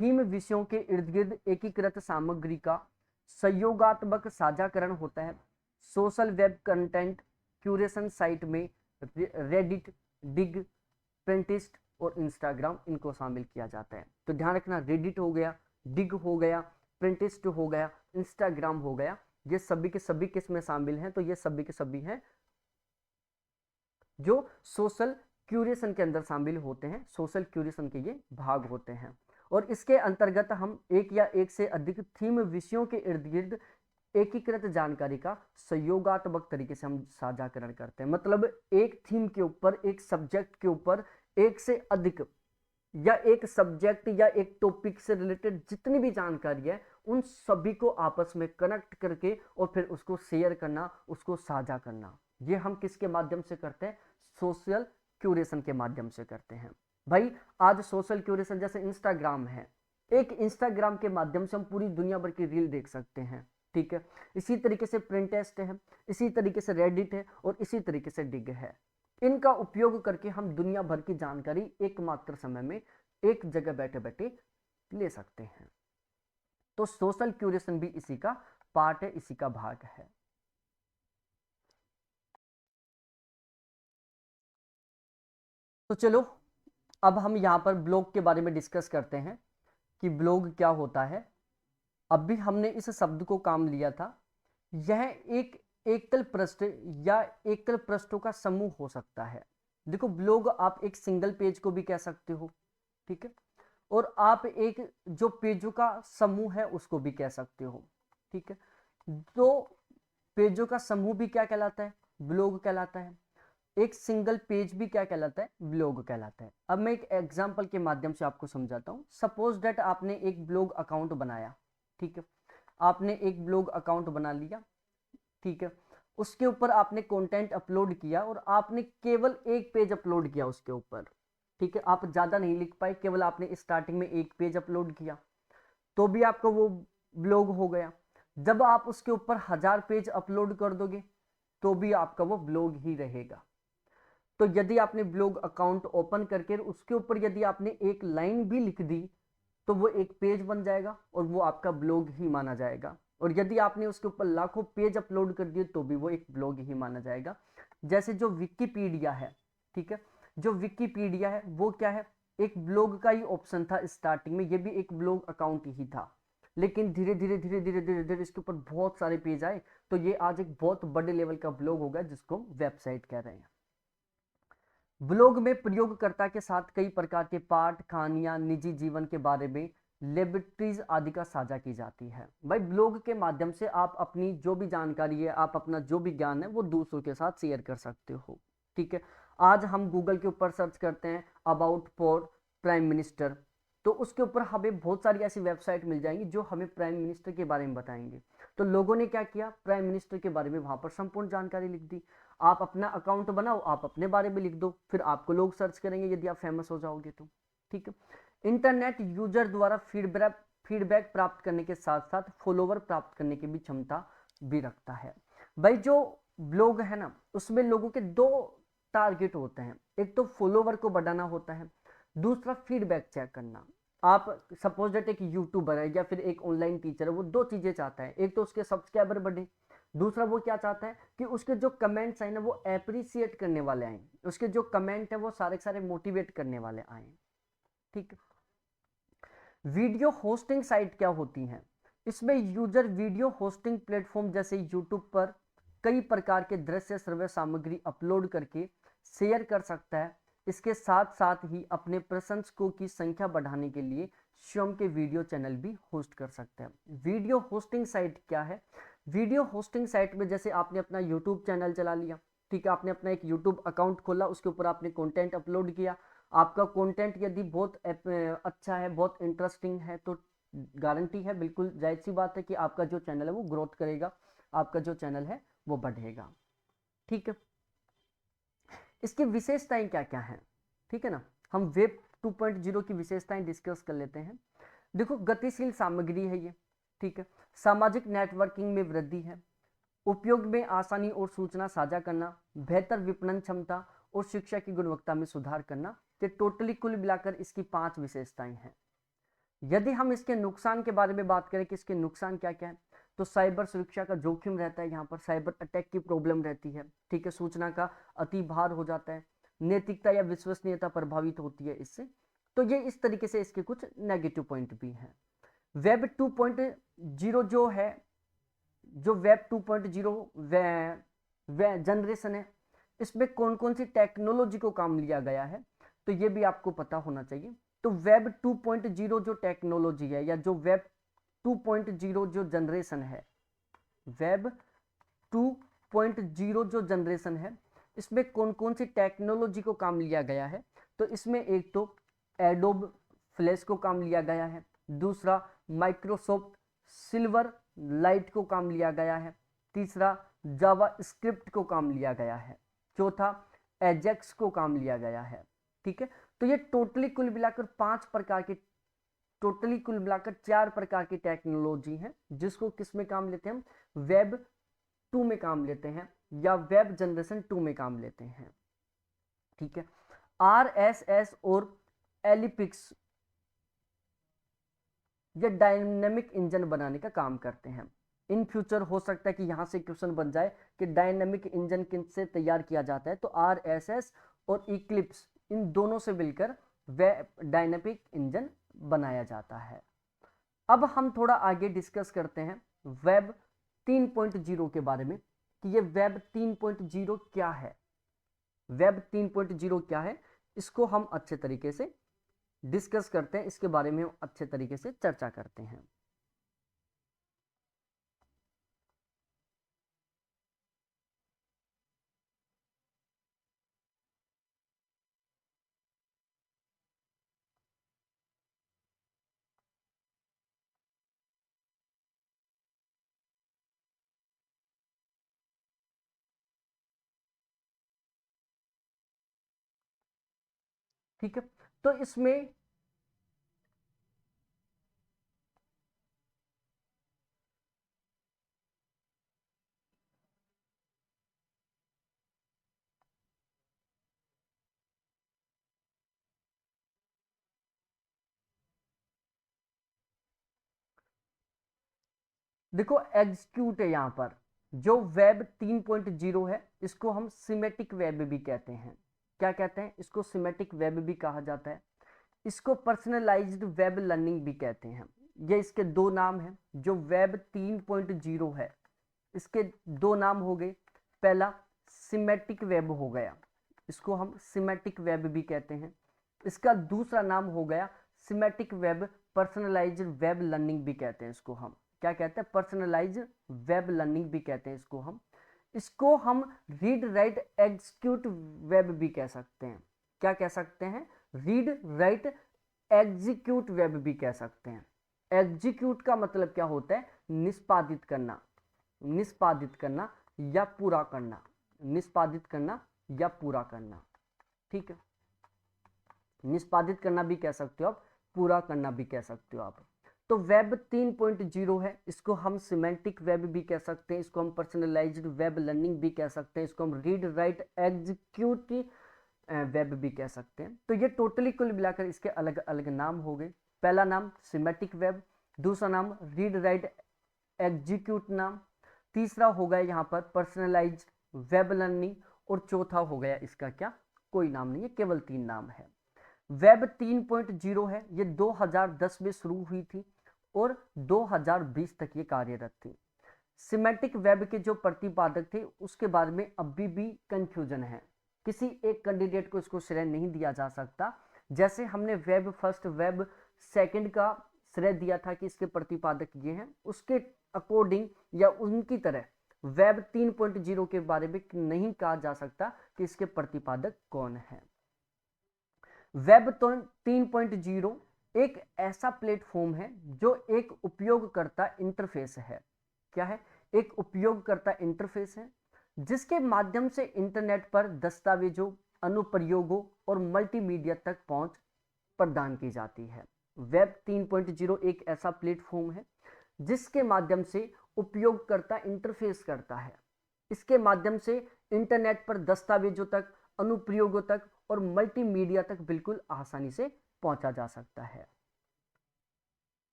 थीम विषयों के इर्द गिर्द एकीकृत सामग्री का सहयोगात्मक साझाकरण होता है। Social web content curation site में रेडिट, डिग, पिंटरेस्ट और इंस्टाग्राम इनको शामिल किया जाता है। तो ध्यान रखना, रेडिट हो गया, डिग हो गया, पिंटरेस्ट हो गया, इंस्टाग्राम हो गया, ये सभी के सभी किस में शामिल हैं? तो ये सभी के सभी हैं जो सोशल क्यूरेशन के अंदर शामिल होते हैं, सोशल क्यूरेशन के ये भाग होते हैं। और इसके अंतर्गत हम एक या एक से अधिक थीम विषयों के इर्द गिर्द एकीकृत जानकारी का सहयोगात्मक तरीके से हम साझाकरण करते हैं। मतलब एक थीम के ऊपर, एक सब्जेक्ट के ऊपर एक से अधिक या एक सब्जेक्ट या एक टॉपिक से रिलेटेड जितनी भी जानकारी है उन सभी को आपस में कनेक्ट करके और फिर उसको शेयर करना, उसको साझा करना, ये हम किसके माध्यम से करते हैं? सोशल क्यूरेशन के माध्यम से करते हैं। भाई आज सोशल क्यूरेशन जैसे इंस्टाग्राम है, एक इंस्टाग्राम के माध्यम से हम पूरी दुनिया भर की रील देख सकते हैं, ठीक है। इसी तरीके से प्रिंटेस्ट है, इसी तरीके से रेडिट है और इसी तरीके से डिग है। इनका उपयोग करके हम दुनिया भर की जानकारी एकमात्र समय में एक जगह बैठे बैठे ले सकते हैं। तो सोशल क्यूरेशन भी इसी का पार्ट है, इसी का भाग है। तो चलो अब हम यहां पर ब्लॉग के बारे में डिस्कस करते हैं कि ब्लॉग क्या होता है। अब भी हमने इस शब्द को काम लिया था। यह एक एकल पृष्ठ या एकल पृष्ठों का समूह हो सकता है। देखो ब्लॉग आप एक सिंगल पेज को भी कह सकते हो, ठीक है, और आप एक जो पेजों का समूह है उसको भी कह सकते हो, ठीक है। तो पेजों का समूह भी क्या कहलाता है? ब्लॉग कहलाता है। एक सिंगल पेज भी क्या कहलाता है? ब्लॉग कहलाता है। अब मैं एक एग्जांपल के माध्यम से आपको समझाता हूं। सपोज दैट आपने एक ब्लॉग अकाउंट बनाया, ठीक है, आपने एक ब्लॉग अकाउंट बना लिया, ठीक है, उसके ऊपर आपने कंटेंट अपलोड किया और आपने केवल एक पेज अपलोड किया उसके ऊपर, ठीक है, आप ज्यादा नहीं लिख पाए, केवल आपने स्टार्टिंग में एक पेज अपलोड किया, तो भी आपका वो ब्लॉग हो गया। जब आप उसके ऊपर 1000 पेज अपलोड कर दोगे तो भी आपका वो ब्लॉग ही रहेगा। तो यदि आपने ब्लॉग अकाउंट ओपन करके उसके ऊपर यदि आपने एक लाइन भी लिख दी तो वो एक पेज बन जाएगा और वो आपका ब्लॉग ही माना जाएगा। और यदि आपने उसके ऊपर लाखों पेज अपलोड कर दिए तो भी वो एक ब्लॉग ही माना जाएगा। जैसे जो विकिपीडिया है, ठीक है, जो विकिपीडिया है वो क्या है? एक ब्लॉग का ही ऑप्शन था स्टार्टिंग में, ये भी एक ब्लॉग अकाउंट ही था, लेकिन धीरे धीरे धीरे धीरे धीरे धीरे इसके ऊपर बहुत सारे पेज आए तो ये आज एक बहुत बड़े लेवल का ब्लॉग हो गया जिसको हम वेबसाइट कह रहे हैं। ब्लॉग में प्रयोगकर्ता के साथ कई प्रकार के पाठ, कहानियां, निजी जीवन के बारे में लिबर्टीज आदि का साझा की जाती है। भाई ब्लॉग के माध्यम से आप अपनी जो भी जानकारी है, आप अपना जो भी ज्ञान है वो दूसरों के साथ शेयर कर सकते हो, ठीक है। आज हम गूगल के ऊपर सर्च करते हैं अबाउट फॉर प्राइम मिनिस्टर, तो उसके ऊपर हमें बहुत सारी ऐसी वेबसाइट मिल जाएंगी जो हमें प्राइम मिनिस्टर के बारे में बताएंगे। तो लोगों ने क्या किया? प्राइम मिनिस्टर के बारे में वहां पर संपूर्ण जानकारी लिख दी। आप अपना अकाउंट बनाओ, आप अपने बारे में लिख दो, फिर आपको लोग सर्च करेंगे यदि आप फेमस हो जाओगे तो, ठीक है। इंटरनेट यूजर द्वारा फीडबैक प्राप्त करने के साथ साथ फॉलोवर प्राप्त करने की भी क्षमता भी रखता है। भाई जो ब्लॉग है ना उसमें लोगों के दो टारगेट होते हैं, एक तो फॉलोवर को बढ़ाना होता है, दूसरा फीडबैक चेक करना। आप सपोज दैट एक यूट्यूबर है या फिर एक ऑनलाइन टीचर है, वो दो चीजें चाहता है, एक तो उसके सब्सक्राइबर बढ़े, दूसरा वो क्या चाहता है कि उसके जो कमेंट्स आए ना वो एप्रिसिएट करने वाले आए, उसके जो कमेंट है वो सारे सारे मोटिवेट करने वाले आए, ठीक। वीडियो होस्टिंग साइट क्या होती हैं? इसमें यूजर वीडियो होस्टिंग प्लेटफॉर्म जैसे यूट्यूब पर कई प्रकार के दृश्य श्रव्य सामग्री अपलोड करके शेयर कर सकता है। इसके साथ साथ ही अपने प्रशंसकों की संख्या बढ़ाने के लिए स्वयं के वीडियो चैनल भी होस्ट कर सकते हैं। वीडियो होस्टिंग साइट क्या है? वीडियो होस्टिंग साइट में जैसे आपने अपना यूट्यूब चैनल चला लिया, ठीक है, आपने अपना एक यूट्यूब अकाउंट खोला, उसके ऊपर आपने कंटेंट अपलोड किया, आपका कंटेंट यदि बहुत अच्छा है, बहुत इंटरेस्टिंग है, तो गारंटी है, बिल्कुल जायज़ सी बात है कि आपका जो चैनल है वो ग्रोथ करेगा, आपका जो चैनल है वो बढ़ेगा, ठीक है। इसकी विशेषताएं क्या क्या हैं, ठीक है ना। हम वेब 2.0 की विशेषताएं डिस्कस कर लेते हैं। देखो गतिशील सामग्री है ये, ठीक है, सामाजिक नेटवर्किंग में वृद्धि है, उपयोग में आसानी और सूचना साझा करना, बेहतर विपणन क्षमता और शिक्षा की गुणवत्ता में सुधार करना, ये टोटली कुल मिलाकर इसकी 5 विशेषताएं हैं। यदि हम इसके नुकसान के बारे में बात करें कि इसके नुकसान क्या क्या है, तो साइबर सुरक्षा का जोखिम रहता है, यहाँ पर साइबर अटैक की प्रॉब्लम रहती है, ठीक है, सूचना का अति भार हो जाता है, नैतिकता या विश्वसनीयता प्रभावित होती है इससे। तो ये इस तरीके से इसके कुछ नेगेटिव पॉइंट भी हैं। वेब 2.0 जो है, जो वेब 2.0 जनरेशन है, इसमें कौन कौन सी टेक्नोलॉजी को काम लिया गया है, तो ये भी आपको पता होना चाहिए। तो वेब 2.0 जो टेक्नोलॉजी है, या जो वेब 2.0 जो जनरेशन है, वेब 2.0 जो जनरेशन है, इसमें कौन कौन सी टेक्नोलॉजी को काम लिया गया है, तो इसमें एक तो एडोब फ्लैश को काम लिया गया है, दूसरा माइक्रोसॉफ्ट सिल्वर लाइट को काम लिया गया है, तीसरा जावा स्क्रिप्ट को काम लिया गया है, चौथा एजेक्स को काम लिया गया है, ठीक है। तो ये टोटली कुल मिलाकर चार प्रकार की टेक्नोलॉजी है, जिसको किस में काम लेते हैं हम, वेब 2 में काम लेते हैं, या वेब जनरेशन 2 में काम लेते हैं, ठीक है। RSS और एलिपिक्स ये डायनेमिक इंजन बनाने का काम करते हैं। इन फ्यूचर हो सकता है कि यहाँ से क्वेश्चन बन जाए कि डायनेमिक इंजन किन से तैयार किया जाता है, तो RSS और इक्लिप्स, इन दोनों से मिलकर वेब डायनेमिक इंजन बनाया जाता है। अब हम थोड़ा आगे डिस्कस करते हैं वेब 3.0 के बारे में, कि ये वेब 3.0 क्या है। वेब 3.0 क्या है, इसको हम अच्छे तरीके से डिस्कस करते हैं, इसके बारे में हम अच्छे तरीके से चर्चा करते हैं। ठीक है, तो इसमें देखो एग्जीक्यूट है, यहाँ पर जो वेब 3.0 है, इसको हम सिमेटिक वेब भी कहते हैं। क्या कहते हैं इसको, सिमेटिक वेब भी कहा जाता है, इसको पर्सनलाइज्ड वेब लर्निंग भी कहते हैं। ये इसके दो नाम हैं। जो वेब 3.0 है, इसके दो नाम हो गए, पहला सिमेटिक वेब हो गया, इसको हम सिमेटिक वेब भी कहते हैं। इसका दूसरा नाम हो गया semantic web personalised web learning भी कहते हैं। इसको हम क्या कहते हैं, पर्सनलाइज्ड वेब लर्निंग भी कहते हैं इसको हम रीड राइट एग्जीक्यूट वेब भी कह सकते हैं। क्या कह सकते हैं, रीड राइट एग्जीक्यूट वेब भी कह सकते हैं। एग्जीक्यूट का मतलब क्या होता है, निष्पादित करना, निष्पादित करना या पूरा करना, निष्पादित करना या पूरा करना, ठीक है। निष्पादित करना भी कह सकते हो आप, पूरा करना भी कह सकते हो आप। तो वेब 3.0 है, इसको हम सिमेंटिक वेब भी कह सकते हैं, इसको हम पर्सनलाइज्ड वेब लर्निंग भी कह सकते हैं, इसको हम रीड राइट एग्जीक्यूट वेब भी कह सकते हैं। तो ये टोटली कुल मिलाकर इसके अलग अलग नाम हो गए। पहला नाम सिमेटिक वेब, दूसरा नाम रीड राइट एग्जीक्यूट नाम, तीसरा हो गया यहाँ पर पर्सनलाइज्ड वेब लर्निंग, और चौथा हो गया इसका क्या, कोई नाम नहीं है, केवल 3 नाम है। वेब 3.0 है, ये 2010 में शुरू हुई थी और 2020 तक ये कार्यरत थी। सिमेटिक वेब के जो प्रतिपादक थे उसके बारे में अभी भी कंफ्यूजन है, किसी एक कैंडिडेट को इसको श्रेय नहीं दिया जा सकता। जैसे हमने वेब फर्स्ट वेब सेकंड का श्रेय दिया था कि इसके प्रतिपादक ये हैं, उसके अकॉर्डिंग या उनकी तरह वेब 3.0 के बारे में नहीं कहा जा सकता कि इसके प्रतिपादक कौन है। वेब 3.0 एक ऐसा प्लेटफॉर्म है जो एक उपयोगकर्ता इंटरफेस है। क्या है, एक उपयोगकर्ता इंटरफेस है जिसके माध्यम से इंटरनेट पर दस्तावेजों, अनुप्रयोगों और मल्टीमीडिया तक पहुंच प्रदान की जाती है। वेब 3.0 एक ऐसा प्लेटफॉर्म है जिसके माध्यम से उपयोगकर्ता इंटरफेस करता है। इसके माध्यम से इंटरनेट पर दस्तावेजों तक, अनुप्रयोगों तक और मल्टीमीडिया तक बिल्कुल आसानी से पहुंचा जा सकता है।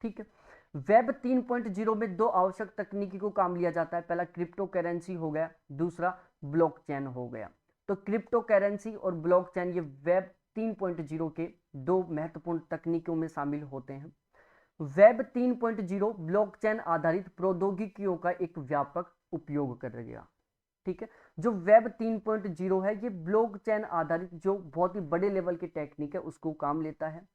ठीक है। वेब 3.0 में दो आवश्यक तकनीकी को काम लिया जाता है। पहला क्रिप्टो करेंसी हो गया, दूसरा ब्लॉकचेन हो गया। तो क्रिप्टो करेंसी और ब्लॉकचेन ये वेब 3.0 के दो महत्वपूर्ण तकनीकों में शामिल होते हैं। वेब 3.0 ब्लॉकचेन आधारित प्रौद्योगिकियों का एक व्यापक उपयोग कर गया। ठीक है, जो वेब 3.0 है ये ब्लॉकचेन आधारित जो बहुत ही बड़े लेवल की टेक्निक है उसको काम लेता है।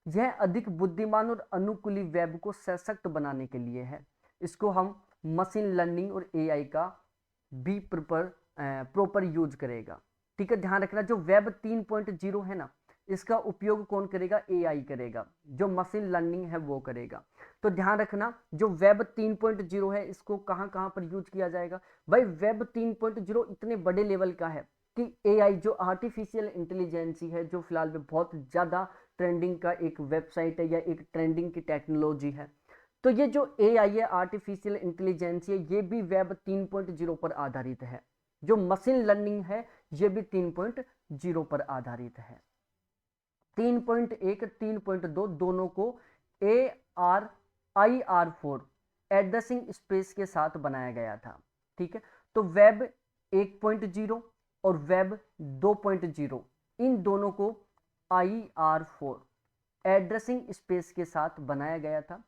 यह अधिक बुद्धिमान और अनुकूली वेब को सशक्त बनाने के लिए है। इसको हम मशीन लर्निंग और एआई का भी प्रॉपर यूज करेगा। ठीक है, ध्यान रखना जो वेब 3.0 है ना, इसका उपयोग कौन करेगा? एआई करेगा, जो मशीन लर्निंग है वो करेगा। तो ध्यान रखना जो वेब 3.0 है इसको कहां कहां पर यूज किया जाएगा भाई। वेब 3.0 इतने बड़े लेवल का है कि एआई जो आर्टिफिशियल इंटेलिजेंसी है, जो फिलहाल में बहुत ज़्यादा ट्रेंडिंग का एक वेबसाइट है या एक ट्रेंडिंग की टेक्नोलॉजी है, तो ये जो एआई है, आर्टिफिशियल इंटेलिजेंसी है, ये भी वेब 3.0 पर आधारित है। जो मशीन लर्निंग है ये भी 3.0 पर आधारित है। 3.1 3.2 दोनों को ARIR4 एड्रेसिंग स्पेस के साथ बनाया गया था। ठीक है, तो वेब 1.0 और वेब 2.0 इन दोनों को IR4 एड्रेसिंग स्पेस के साथ बनाया गया था।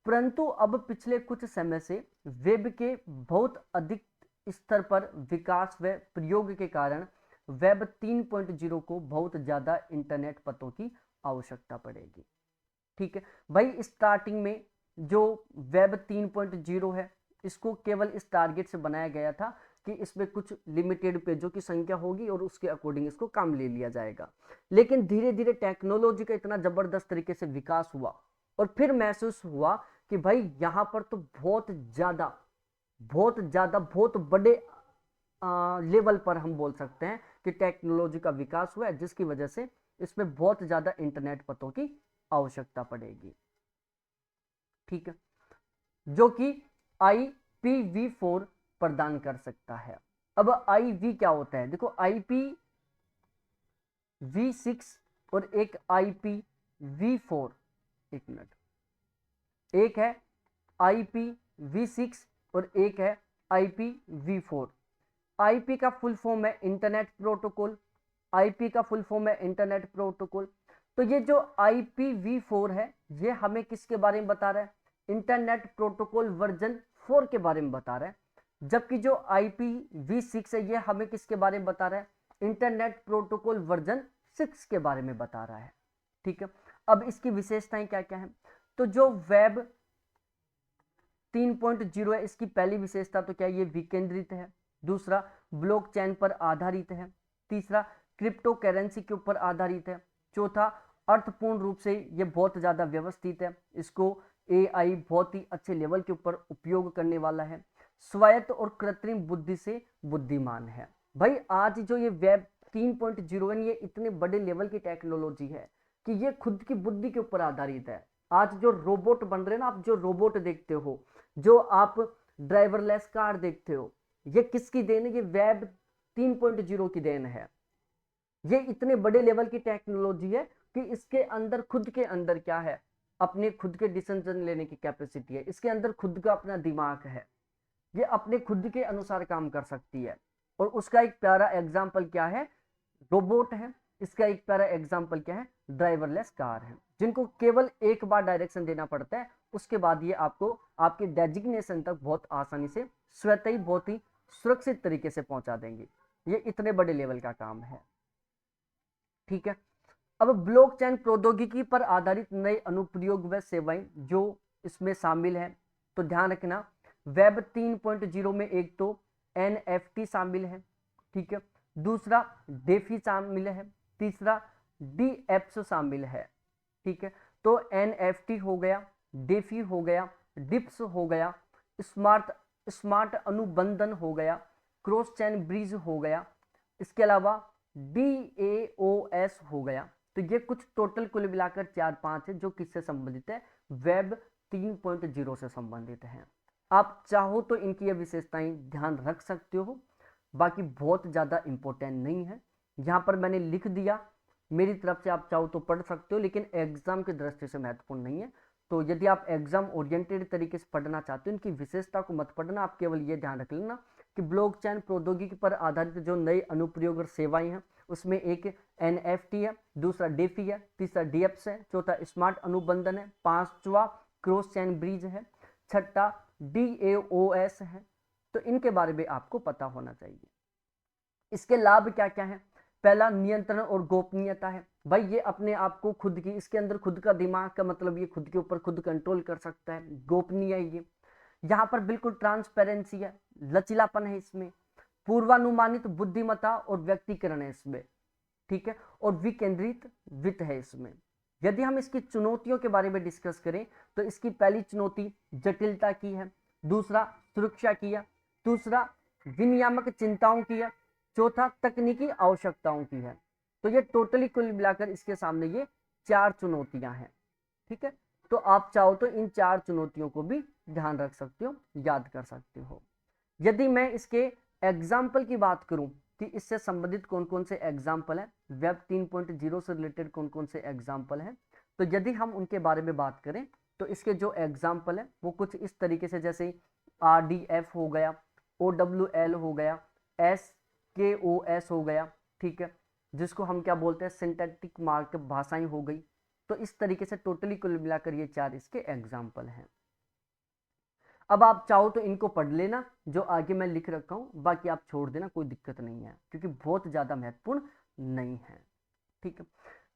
परंतु अब पिछले कुछ समय से वेब के बहुत अधिक स्तर पर विकास व प्रयोग के कारण वेब 3.0 को बहुत ज़्यादा इंटरनेट पतों की आवश्यकता पड़ेगी। ठीक है भाई, स्टार्टिंग में जो वेब 3.0 है इसको केवल इस टारगेट से बनाया गया था कि इसमें कुछ लिमिटेड पेजों की संख्या होगी और उसके अकॉर्डिंग इसको काम ले लिया जाएगा। लेकिन धीरे धीरे टेक्नोलॉजी का इतना ज़बरदस्त तरीके से विकास हुआ और फिर महसूस हुआ कि भाई यहाँ पर तो बहुत ज़्यादा बहुत बड़े लेवल पर हम बोल सकते हैं कि टेक्नोलॉजी का विकास हुआ है, जिसकी वजह से इसमें बहुत ज़्यादा इंटरनेट पतों की आवश्यकता पड़ेगी। ठीक है, जो कि IPv4 प्रदान कर सकता है। अब IV क्या होता है? देखो IPv6 और एक IPv4, एक मिनट, एक है IPv6 और एक है IPv4। IP का फुल फॉर्म है इंटरनेट प्रोटोकॉल। IP का फुल फॉर्म है इंटरनेट प्रोटोकॉल। तो ये जो IPv4 है ये हमें किसके बारे में बता रहा है? इंटरनेट प्रोटोकॉल वर्जन 4 के बारे में बता रहा है। जबकि जो IPv6 है ये हमें किसके बारे में बता रहा है? इंटरनेट प्रोटोकॉल वर्जन 6 के बारे में बता रहा है। ठीक है, अब इसकी विशेषताएं क्या क्या है? तो जो वेब 3.0 है इसकी पहली विशेषता तो क्या है? ये विकेंद्रित है। दूसरा, ब्लॉकचेन पर आधारित है। तीसरा, क्रिप्टो करेंसी के ऊपर आधारित है। चौथा, अर्थपूर्ण रूप से ये बहुत ज़्यादा व्यवस्थित है। इसको AI बहुत ही अच्छे लेवल के ऊपर उपयोग करने वाला है। स्वायत्त और कृत्रिम बुद्धि से बुद्धिमान है। भाई आज जो ये वेब 3.0 है ये इतने बड़े लेवल की टेक्नोलॉजी है कि ये खुद की बुद्धि के ऊपर आधारित है। आज जो रोबोट बन रहे हैं ना, आप जो रोबोट देखते हो, जो आप ड्राइवरलेस कार देखते हो, ये किसकी देन है? ये वेब 3.0 की देन है। ये इतने बड़े लेवल की टेक्नोलॉजी है कि इसके अंदर खुद के अंदर क्या है? अपने खुद के डिसीजन लेने की कैपेसिटी है। इसके अंदर खुद का अपना दिमाग है। ये अपने खुद के अनुसार काम कर सकती है। और उसका एक प्यारा एग्जाम्पल क्या है? रोबोट है। इसका एक प्यारा एग्जाम्पल क्या है? ड्राइवरलेस कार है, जिनको केवल एक बार डायरेक्शन देना पड़ता है, उसके बाद ये आपको आपके डेजिग्नेशन तक बहुत आसानी से स्वतः ही बहुत ही सुरक्षित तरीके से पहुंचा देंगे। ये इतने बड़े लेवल का काम है। ठीक है, अब ब्लॉकचेन प्रौद्योगिकी पर आधारित नए अनुप्रयोग व सेवाएं जो इसमें शामिल है, तो ध्यान रखना वेब 3.0 में एक तो NFT शामिल है। ठीक है, दूसरा डेफी शामिल है, तीसरा DApps शामिल है। ठीक है, तो NFT हो गया, डेफी हो गया, डिप्स हो गया, स्मार्ट अनुबंधन हो गया, क्रॉस चैन ब्रिज हो गया, इसके अलावा DAOS हो गया। तो ये कुछ टोटल कुल मिलाकर 4-5 है जो किससे संबंधित है? वेब 3.0 से संबंधित है। आप चाहो तो इनकी ये विशेषताएं ध्यान रख सकते हो, बाकी बहुत ज़्यादा इंपॉर्टेंट नहीं है। यहाँ पर मैंने लिख दिया, मेरी तरफ से आप चाहो तो पढ़ सकते हो, लेकिन एग्जाम की दृष्टि से महत्वपूर्ण नहीं है। तो यदि आप एग्जाम ओरिएंटेड तरीके से पढ़ना चाहते हो, इनकी विशेषता को मत पढ़ना, आप केवल ये ध्यान रख लेना कि ब्लॉकचेन प्रौद्योगिकी पर आधारित जो नए अनुप्रयोग और सेवाएं हैं उसमें एक एनएफटी है, दूसरा डेफी है, तीसरा डीएप्स है, चौथा स्मार्ट अनुबंधन है, पांचवा क्रॉस चैन ब्रिज है, छठा डीएओएस है। तो इनके बारे में आपको पता होना चाहिए। इसके लाभ क्या क्या है? पहला, नियंत्रण और गोपनीयता है। भाई ये अपने आप को खुद की, इसके अंदर खुद का दिमाग का मतलब ये खुद के ऊपर खुद कंट्रोल कर सकता है, गोपनीय है ये। यहाँ पर बिल्कुल ट्रांसपेरेंसी है, लचीलापन है इसमें, पूर्वानुमानित बुद्धिमत्ता और व्यक्तिकरण है इसमें, ठीक है, और विकेंद्रित वित्त है इसमें। यदि हम इसकी चुनौतियों के बारे में डिस्कस करें तो इसकी पहली चुनौती जटिलता की है, दूसरा सुरक्षा की है, दूसरा विनियामक चिंताओं की है, चौथा तकनीकी आवश्यकताओं की है। तो ये टोटली कुल मिलाकर इसके सामने ये 4 चुनौतियां हैं, ठीक है। तो आप चाहो तो इन 4 चुनौतियों को भी ध्यान रख सकते हो, याद कर सकते हो। यदि मैं इसके एग्जाम्पल की बात करूं कि इससे संबंधित कौन कौन से एग्जाम्पल है, वेब 3.0 से रिलेटेड कौन कौन से एग्जाम्पल है, तो यदि हम उनके बारे में बात करें तो इसके जो एग्जाम्पल है वो कुछ इस तरीके से, जैसे RDF हो गया, OWL हो गया, SKOS हो गया, ठीक है, जिसको हम क्या बोलते हैं सिंटैक्टिक मार्कअप भाषाएं हो गई। तो इस तरीके से टोटली कुल मिलाकर ये 4 इसके एग्जाम्पल हैं। अब आप चाहो तो इनको पढ़ लेना जो आगे मैं लिख रखा हूं, बाकी आप छोड़ देना, कोई दिक्कत नहीं है, क्योंकि बहुत ज्यादा महत्वपूर्ण नहीं है, ठीक है।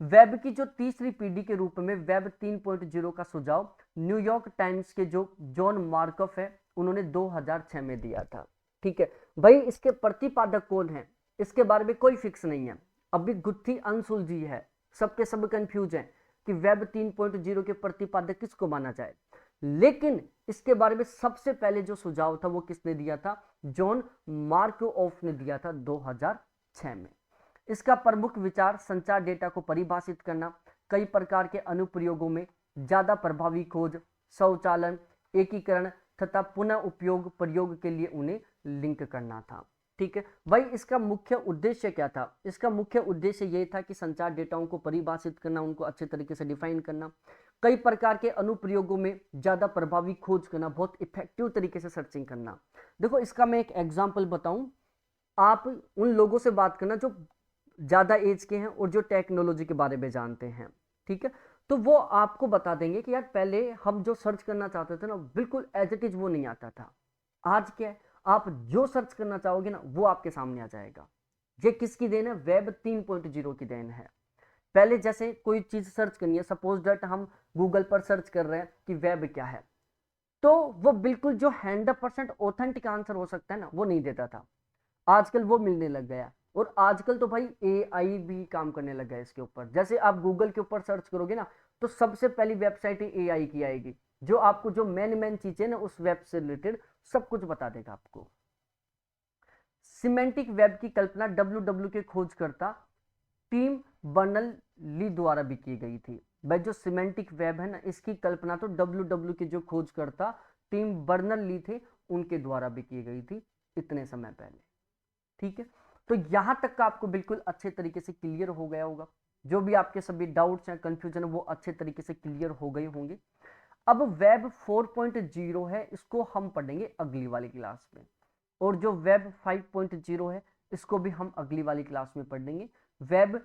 वेब की जो तीसरी पीढ़ी के रूप में वेब 3.0 का सुझाव न्यूयॉर्क टाइम्स के जो जॉन मार्कफ है उन्होंने 2006 में दिया था, ठीक है। भाई इसके प्रतिपादक कौन है इसके बारे में कोई फिक्स नहीं है, अभी गुत्थी अनसुलझी है, सबके सब कंफ्यूज हैं कि वेब 3.0 के प्रतिपादक किसको माना जाए। लेकिन इसके बारे में सबसे पहले जो सुझाव था वो किसने दिया था? जॉन मार्कोऑफ ने दिया था 2006 में। इसका प्रमुख विचार संचार डेटा को परिभाषित करना, कई प्रकार के अनुप्रयोगों में ज्यादा प्रभावी खोज, स्वचालन, एकीकरण तथा पुनः उपयोग प्रयोग के लिए उन्हें लिंक करना था, ठीक है। भाई इसका मुख्य उद्देश्य क्या था? इसका मुख्य उद्देश्य यह था कि संचार डेटाओं को परिभाषित करना, उनको अच्छे तरीके से डिफाइन करना, कई प्रकार के अनुप्रयोगों में ज्यादा प्रभावी खोज करना, बहुत इफेक्टिव तरीके से सर्चिंग करना। देखो इसका मैं एक एग्जांपल बताऊं, आप उन लोगों से बात करना जो ज्यादा एज के हैं और जो टेक्नोलॉजी के बारे में जानते हैं, ठीक है, तो वो आपको बता देंगे कि यार पहले हम जो सर्च करना चाहते थे ना बिल्कुल एज इट इज वो नहीं आता था। आज क्या है, आप जो सर्च करना चाहोगे ना वो आपके सामने आ जाएगा। ये किसकी देन है? वेब 3.0 की देन है। पहले जैसे कोई चीज सर्च करनी है, सपोज दैट हम गूगल पर सर्च कर रहे हैं कि वेब क्या है, तो वो बिल्कुल जो 100% ऑथेंटिक आंसर हो सकता है ना वो नहीं देता था। आजकल वो मिलने लग गया, और आजकल तो भाई AI भी काम करने लग गया इसके ऊपर। जैसे आप गूगल के ऊपर सर्च करोगे ना तो सबसे पहली वेबसाइट AI की आएगी, जो आपको जो मेन चीजें ना उस वेब से रिलेटेड सब कुछ बता देगा आपको। सिमेंटिक वेब की कल्पना WW के खोजकर्ता टिम बर्नर्स-ली द्वारा भी की गई थी। भाई जो सिमेंटिक वेब है ना इसकी कल्पना तो WW के जो खोजकर्ता टिम बर्नर्स-ली थे उनके द्वारा भी की गई थी इतने समय पहले, ठीक है। तो यहां तक का आपको बिल्कुल अच्छे तरीके से क्लियर हो गया होगा, जो भी आपके सभी डाउट्स हैं कंफ्यूजन वो अच्छे तरीके से क्लियर हो गए होंगे। अब वेब 4.0 है, इसको हम पढ़ेंगे अगली वाली क्लास में, और जो वेब 5.0 है इसको भी हम अगली वाली क्लास में पढ़ लेंगे। वेब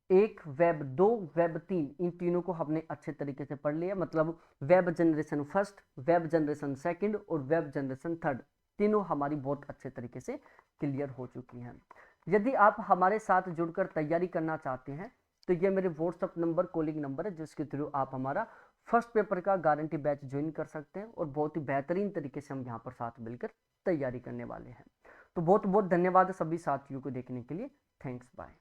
1, वेब 2, वेब 3, इन तीनों को हमने अच्छे तरीके से पढ़ लिया, मतलब web generation first, web generation second और वेब जनरेशन थर्ड, तीनों हमारी बहुत अच्छे तरीके से क्लियर हो चुकी हैं। यदि आप हमारे साथ जुड़कर तैयारी करना चाहते हैं तो ये मेरे व्हाट्सअप नंबर, कॉलिंग नंबर है, जिसके थ्रू आप हमारा फर्स्ट पेपर का गारंटी बैच ज्वाइन कर सकते हैं, और बहुत ही बेहतरीन तरीके से हम यहाँ पर साथ मिलकर तैयारी करने वाले हैं। तो बहुत बहुत धन्यवाद सभी साथियों को देखने के लिए। Thanks, bye.